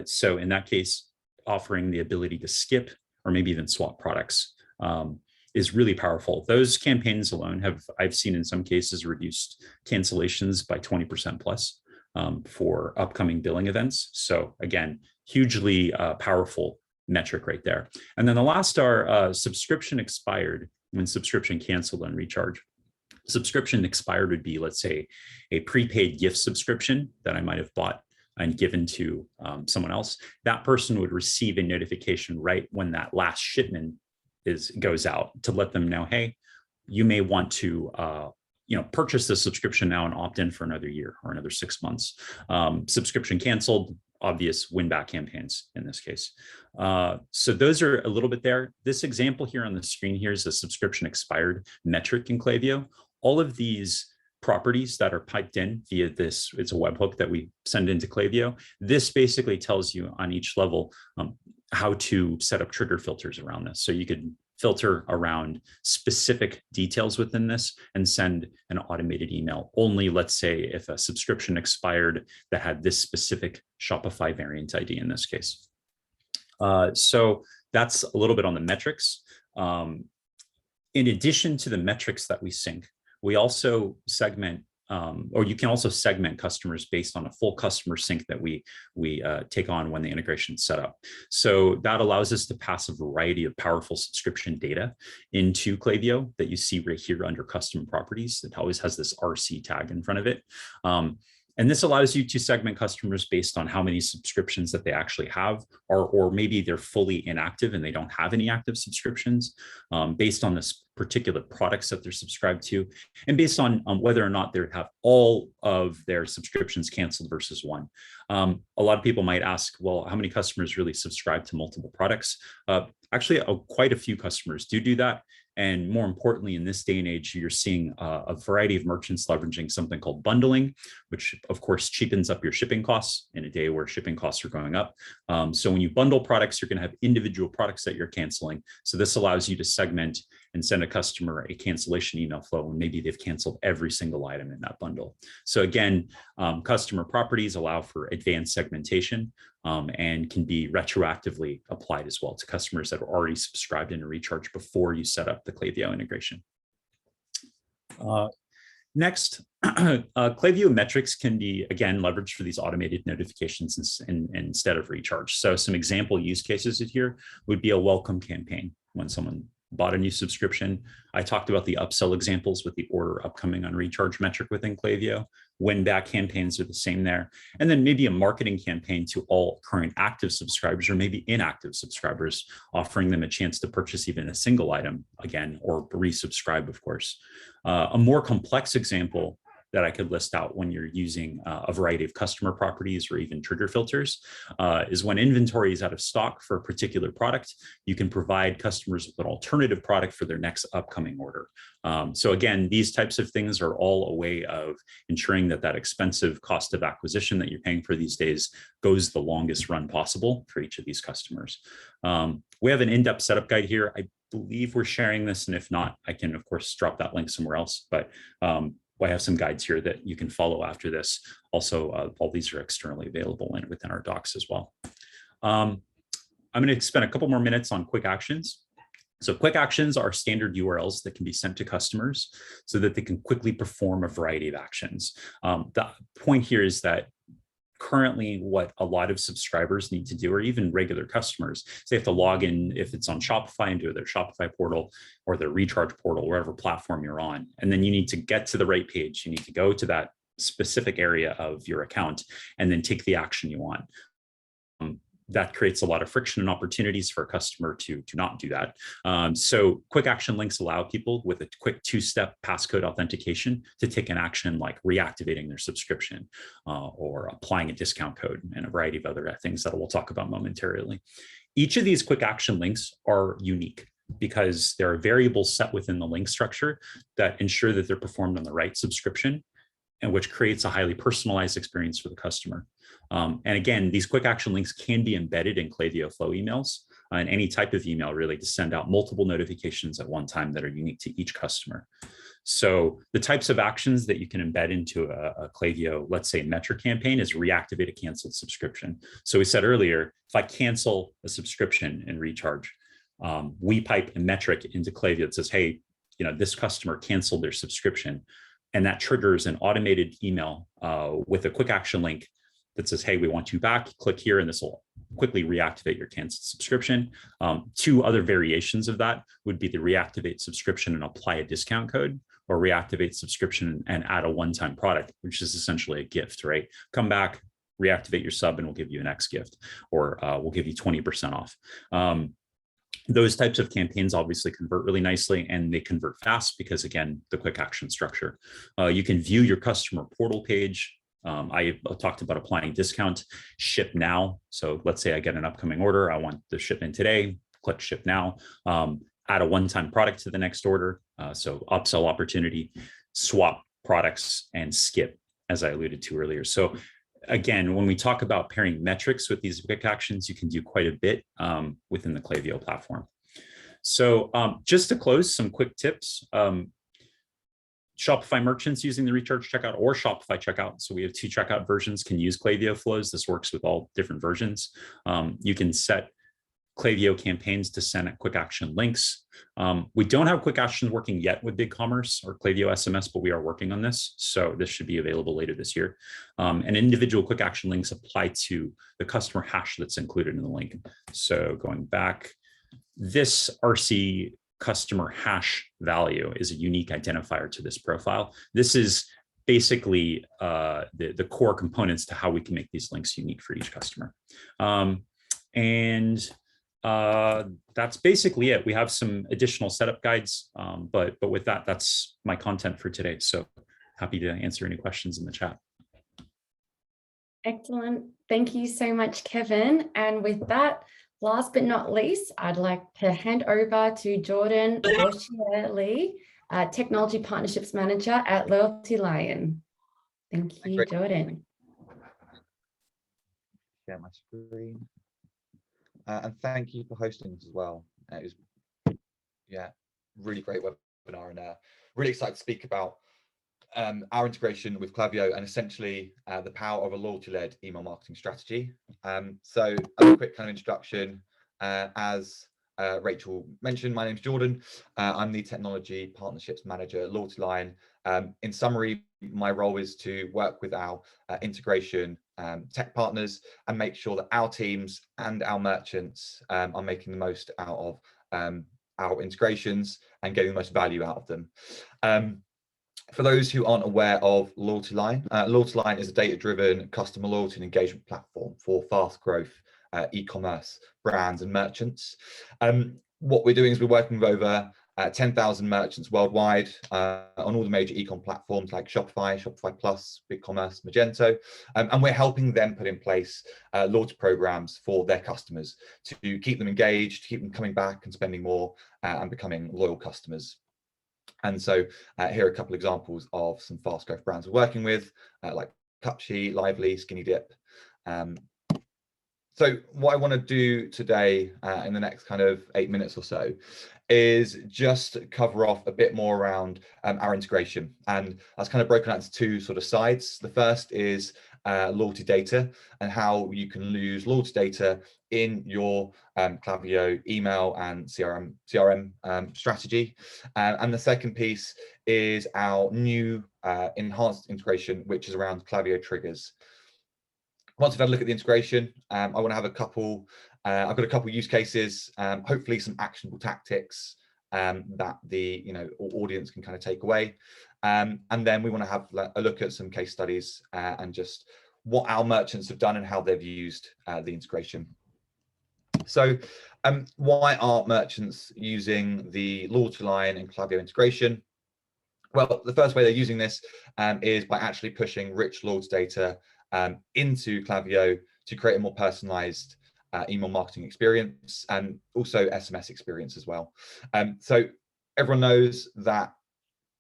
So in that case, offering the ability to skip or maybe even swap products is really powerful. Those campaigns alone I've seen in some cases reduced cancellations by 20% plus for upcoming billing events. So again, hugely powerful metric right there. And then the last are subscription expired when subscription canceled on Recharge. Subscription expired would be, let's say, a prepaid gift subscription that I might have bought and given to someone else. That person would receive a notification right when that last shipment goes out to let them know, hey, you may want to purchase this subscription now and opt in for another year or another 6 months. Subscription canceled, obvious win back campaigns in this case. So those are a little bit there. This example here on the screen here is a subscription expired metric in Klaviyo. All of these properties that are piped in via this, it's a webhook that we send into Klaviyo. This basically tells you on each level how to set up trigger filters around this. So you could filter around specific details within this and send an automated email only, let's say, if a subscription expired that had this specific Shopify variant ID in this case. So that's a little bit on the metrics. In addition to the metrics that we sync, we also segment, or you can also segment customers based on a full customer sync that we take on when the integration is set up. So that allows us to pass a variety of powerful subscription data into Klaviyo that you see right here under custom properties. It always has this RC tag in front of it. And this allows you to segment customers based on how many subscriptions that they actually have, or maybe they're fully inactive and they don't have any active subscriptions, based on this particular products that they're subscribed to, and based on whether or not they have all of their subscriptions canceled versus one. A lot of people might ask, well, how many customers really subscribe to multiple products? Actually, quite a few customers do that. And more importantly, in this day and age, you're seeing a variety of merchants leveraging something called bundling, which of course cheapens up your shipping costs in a day where shipping costs are going up. So when you bundle products, you're going to have individual products that you're canceling. So this allows you to segment and send a customer a cancellation email flow when maybe they've canceled every single item in that bundle. So again, customer properties allow for advanced segmentation and can be retroactively applied as well to customers that are already subscribed in a recharge before you set up the Klaviyo integration. Next, Klaviyo metrics can be, again, leveraged for these automated notifications instead of recharge. So some example use cases here would be a welcome campaign when someone bought a new subscription. I talked about the upsell examples with the order upcoming on recharge metric within Klaviyo. Win back campaigns are the same there. And then maybe a marketing campaign to all current active subscribers or maybe inactive subscribers, offering them a chance to purchase even a single item again, or resubscribe, of course. A more complex example that I could list out when you're using a variety of customer properties or even trigger filters is when inventory is out of stock for a particular product, you can provide customers with an alternative product for their next upcoming order. So again, these types of things are all a way of ensuring that that expensive cost of acquisition that you're paying for these days goes the longest run possible for each of these customers. We have an in-depth setup guide here. I believe we're sharing this, and if not, I can of course drop that link somewhere else, but I have some guides here that you can follow after this. Also, all these are externally available and within our docs as well. I'm going to spend a couple more minutes on quick actions. So quick actions are standard URLs that can be sent to customers so that they can quickly perform a variety of actions. The point here is that currently what a lot of subscribers need to do, or even regular customers, is they have to log in if it's on Shopify into their Shopify portal or their recharge portal, wherever platform you're on. And then you need to get to the right page. You need to go to that specific area of your account and then take the action you want. That creates a lot of friction and opportunities for a customer to not do that. So quick action links allow people with a quick two-step passcode authentication to take an action like reactivating their subscription or applying a discount code and a variety of other things that we'll talk about momentarily. Each of these quick action links are unique because there are variables set within the link structure that ensure that they're performed on the right subscription, and which creates a highly personalized experience for the customer. And again, these quick action links can be embedded in Klaviyo Flow emails and any type of email really to send out multiple notifications at one time that are unique to each customer. So the types of actions that you can embed into a Klaviyo, let's say metric campaign, is reactivate a canceled subscription. So we said earlier, if I cancel a subscription and recharge, we pipe a metric into Klaviyo that says, hey, this customer canceled their subscription. And that triggers an automated email with a quick action link that says, hey, we want you back, click here, and this will quickly reactivate your canceled subscription. Two other variations of that would be the reactivate subscription and apply a discount code, or reactivate subscription and add a one-time product, which is essentially a gift, right? Come back, reactivate your sub, and we'll give you an X gift, or we'll give you 20% off. Those types of campaigns obviously convert really nicely, and they convert fast because, again, the quick action structure. You can view your customer portal page. I talked about applying discount, ship now. So let's say I get an upcoming order. I want the shipment today, click ship now, add a one-time product to the next order. So upsell opportunity, swap products, and skip, as I alluded to earlier. So again, when we talk about pairing metrics with these quick actions, you can do quite a bit within the Klaviyo platform. So just to close, some quick tips. Shopify merchants using the recharge checkout or Shopify checkout. So we have two checkout versions, can use Klaviyo flows. This works with all different versions. You can set Klaviyo campaigns to send quick action links. We don't have quick actions working yet with BigCommerce or Klaviyo SMS, but we are working on this. So this should be available later this year. And individual quick action links apply to the customer hash that's included in the link. So going back, this RC customer hash value is a unique identifier to this profile. This is basically the core components to how we can make these links unique for each customer. That's basically it. We have some additional setup guides, but with that, that's my content for today. So happy to answer any questions in the chat. Excellent. Thank you so much, Kevin. And with that, last but not least, I'd like to hand over to Jordan Lee, Technology Partnerships Manager at LoyaltyLion. Thank you, Jordan. Share my screen. And thank you for hosting this as well. It was, yeah, really great webinar, and really excited to speak about our integration with Klaviyo and essentially the power of a loyalty-led email marketing strategy. So as a quick kind of introduction, as Rachel mentioned, my name's Jordan. I'm the Technology Partnerships Manager at LoyaltyLion. In summary, my role is to work with our integration tech partners and make sure that our teams and our merchants are making the most out of our integrations and getting the most value out of them. For those who aren't aware of LoyaltyLion, LoyaltyLion is a data-driven customer loyalty and engagement platform for fast growth e-commerce brands and merchants. What we're doing is we're working with over 10,000 merchants worldwide on all the major e-com platforms like Shopify, Shopify Plus, BigCommerce, Magento, and we're helping them put in place loyalty programs for their customers to keep them engaged, keep them coming back and spending more and becoming loyal customers. And so here are a couple of examples of some fast growth brands we're working with, like Cupshe, Lively, Skinny Dip. So what I want to do today in the next kind of 8 minutes or so is just cover off a bit more around our integration. And that's kind of broken out into two sort of sides. The first is loyalty data and how you can use loyalty data in your Klaviyo email and CRM strategy. And the second piece is our new enhanced integration, which is around Klaviyo triggers. Once we've had a look at the integration, I want to have a couple, I've got a couple use cases, hopefully some actionable tactics that the audience can kind of take away. And then we want to have a look at some case studies and just what our merchants have done and how they've used the integration. So why are merchants using the LoyaltyLion and Klaviyo integration? Well, the first way they're using this is by actually pushing rich loyalty data into Klaviyo to create a more personalized email marketing experience and also SMS experience as well. So everyone knows that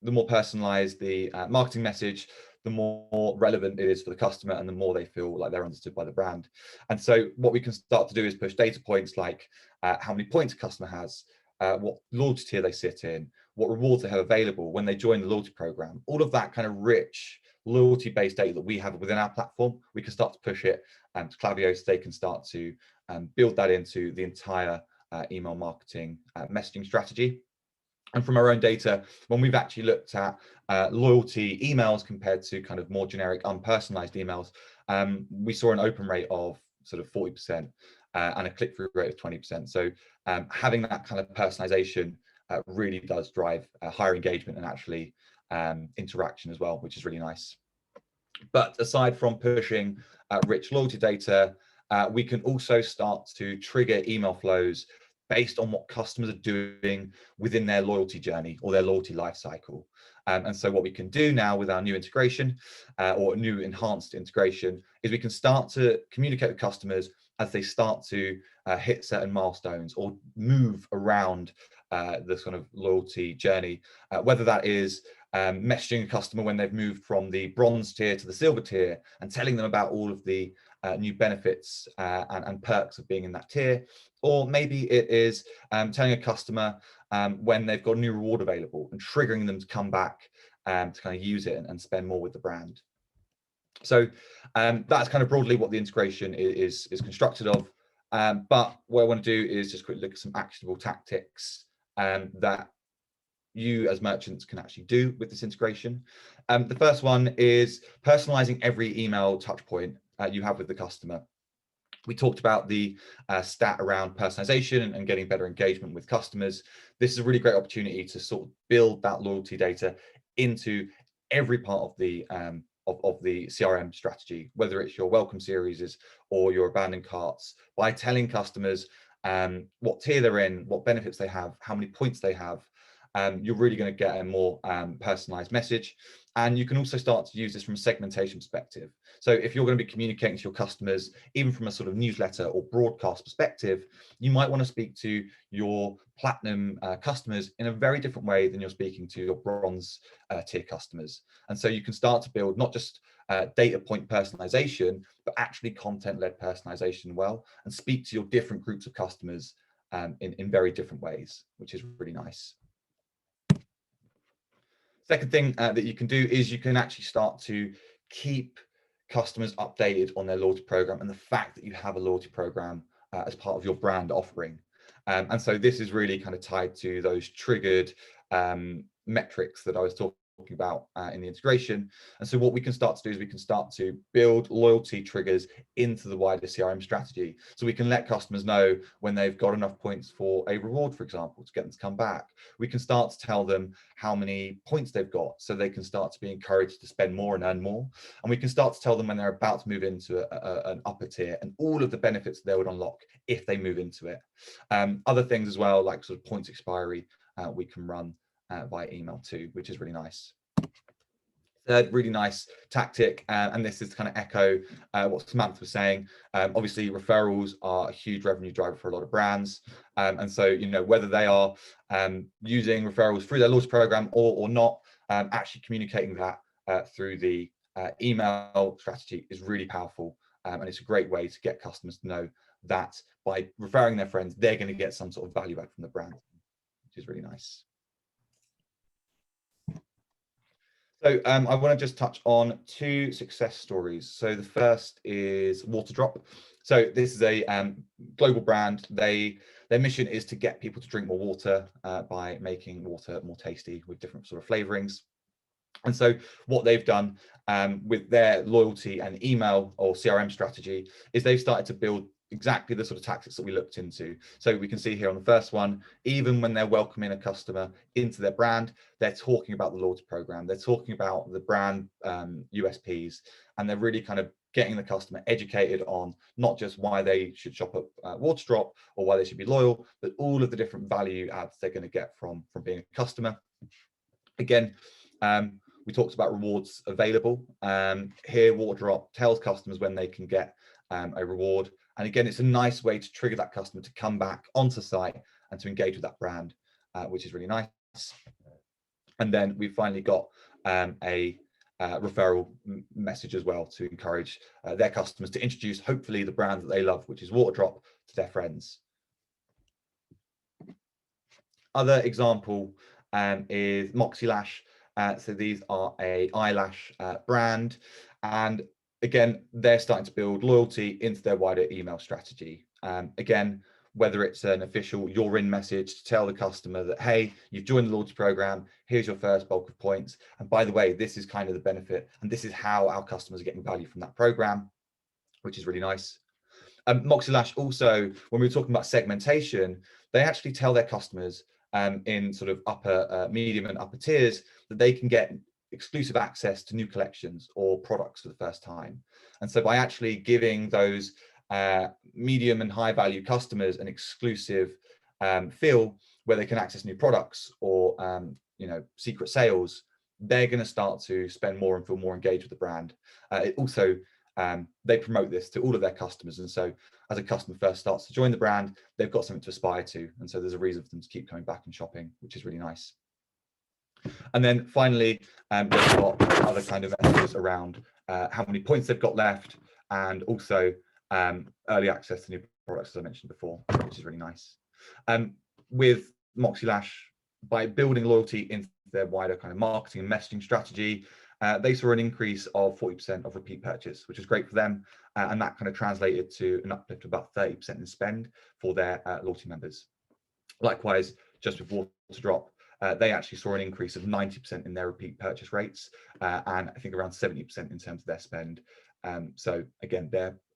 the more personalized the marketing message, the more relevant it is for the customer and the more they feel like they're understood by the brand. And so what we can start to do is push data points like how many points a customer has, what loyalty tier they sit in, what rewards they have available when they join the loyalty program. All of that kind of rich loyalty-based data that we have within our platform, we can start to push it to Klaviyo so they can start to build that into the entire email marketing messaging strategy. And from our own data, when we've actually looked at loyalty emails compared to kind of more generic unpersonalized emails, we saw an open rate of sort of 40% and a click-through rate of 20%. So having that kind of personalization really does drive higher engagement and actually interaction as well, which is really nice. But aside from pushing rich loyalty data, we can also start to trigger email flows based on what customers are doing within their loyalty journey or their loyalty lifecycle. And so what we can do now with our new integration or new enhanced integration is we can start to communicate with customers as they start to hit certain milestones or move around the sort of loyalty journey, whether that is messaging a customer when they've moved from the bronze tier to the silver tier and telling them about all of the new benefits and perks of being in that tier, or maybe it is telling a customer when they've got a new reward available and triggering them to come back to kind of use it and spend more with the brand. So that's kind of broadly what the integration is constructed of. But what I want to do is just quickly look at some actionable tactics that you as merchants can actually do with this integration. The first one is personalizing every email touch point you have with the customer. We talked about the stat around personalization and getting better engagement with customers. This is a really great opportunity to sort of build that loyalty data into every part of the CRM strategy, whether it's your welcome series or your abandoned carts, by telling customers what tier they're in, what benefits they have, how many points they have. You're really going to get a more personalized message. And you can also start to use this from a segmentation perspective. So if you're going to be communicating to your customers, even from a sort of newsletter or broadcast perspective, you might want to speak to your platinum customers in a very different way than you're speaking to your bronze tier customers. And so you can start to build not just data point personalization, but actually content-led personalization well, and speak to your different groups of customers in very different ways, which is really nice. Second thing that you can do is you can actually start to keep customers updated on their loyalty program and the fact that you have a loyalty program as part of your brand offering. And so this is really kind of tied to those triggered metrics that I was talking about in the integration. And so what we can start to do is we can start to build loyalty triggers into the wider CRM strategy. So we can let customers know when they've got enough points for a reward, for example, to get them to come back. We can start to tell them how many points they've got so they can start to be encouraged to spend more and earn more. And we can start to tell them when they're about to move into an upper tier and all of the benefits they would unlock if they move into it. Other things as well, like sort of points expiry, we can run by email too, which is really nice. Third really nice tactic, and this is kind of echo what Samantha was saying. Obviously, referrals are a huge revenue driver for a lot of brands, and so you know whether they are using referrals through their loyalty program or not, actually communicating that through the email strategy is really powerful, and it's a great way to get customers to know that by referring their friends, they're going to get some sort of value add from the brand, which is really nice. So I want to just touch on two success stories. So the first is Waterdrop. So this is a global brand. Their mission is to get people to drink more water by making water more tasty with different sort of flavorings. And so what they've done with their loyalty and email or CRM strategy is they've started to build exactly the sort of tactics that we looked into. So we can see here on the first one, even when they're welcoming a customer into their brand, they're talking about the loyalty program, they're talking about the brand USPs, and they're really kind of getting the customer educated on not just why they should shop at Waterdrop or why they should be loyal, but all of the different value adds they're going to get from being a customer. Again, we talked about rewards available. Here, Waterdrop tells customers when they can get a reward. And again, it's a nice way to trigger that customer to come back onto site and to engage with that brand, which is really nice. And then we've finally got a referral message as well to encourage their customers to introduce, hopefully, the brand that they love, which is Waterdrop, to their friends. Other example is Moxie Lash. So these are a eyelash brand, and again, they're starting to build loyalty into their wider email strategy. Again, whether it's an official you're in message to tell the customer that, hey, you've joined the loyalty program, here's your first bulk of points. And by the way, this is kind of the benefit, and this is how our customers are getting value from that program, which is really nice. Moxie Lash also, when we were talking about segmentation, they actually tell their customers in sort of upper, medium and upper tiers that they can get exclusive access to new collections or products for the first time. And so by actually giving those medium and high value customers an exclusive feel where they can access new products or you know, secret sales, they're going to start to spend more and feel more engaged with the brand. It also they promote this to all of their customers, and so as a customer first starts to join the brand, they've got something to aspire to, and so there's a reason for them to keep coming back and shopping, which is really nice. And then finally, they've got other kind of messages around how many points they've got left, and also early access to new products, as I mentioned before, which is really nice. With Moxie Lash, by building loyalty into their wider kind of marketing and messaging strategy, they saw an increase of 40% of repeat purchase, which is great for them, and that kind of translated to an uplift of about 30% in spend for their loyalty members. Likewise, just with Waterdrop, they actually saw an increase of 90% in their repeat purchase rates, and I think around 70% in terms of their spend. So again,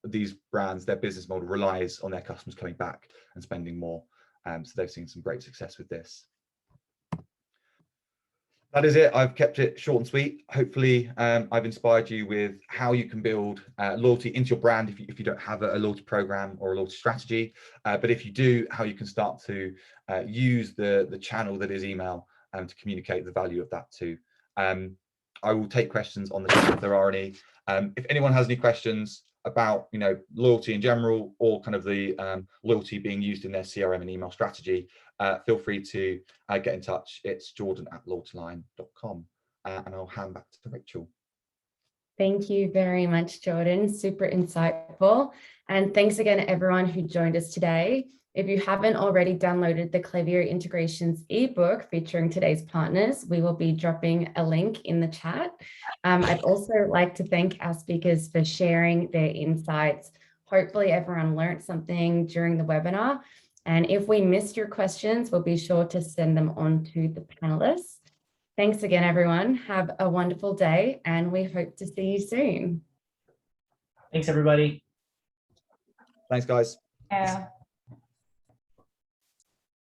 these brands, their business model relies on their customers coming back and spending more. So they've seen some great success with this. That is it. I've kept it short and sweet. Hopefully, I've inspired you with how you can build loyalty into your brand if you don't have a loyalty program or a loyalty strategy. But if you do, how you can start to use the channel that is email to communicate the value of that too. I will take questions on the chat if there are any. If anyone has any questions about loyalty in general, or kind of the loyalty being used in their CRM and email strategy, feel free to get in touch. It's jordan@loyaltylion.com, and I'll hand back to Rachel. Thank you very much, Jordan. Super insightful. And thanks again, everyone who joined us today. If you haven't already downloaded the Klaviyo Integrations ebook featuring today's partners, we will be dropping a link in the chat. I'd also like to thank our speakers for sharing their insights. Hopefully everyone learned something during the webinar. And if we missed your questions, we'll be sure to send them on to the panelists. Thanks again, everyone. Have a wonderful day, and we hope to see you soon. Thanks, everybody. Thanks, guys. Yeah.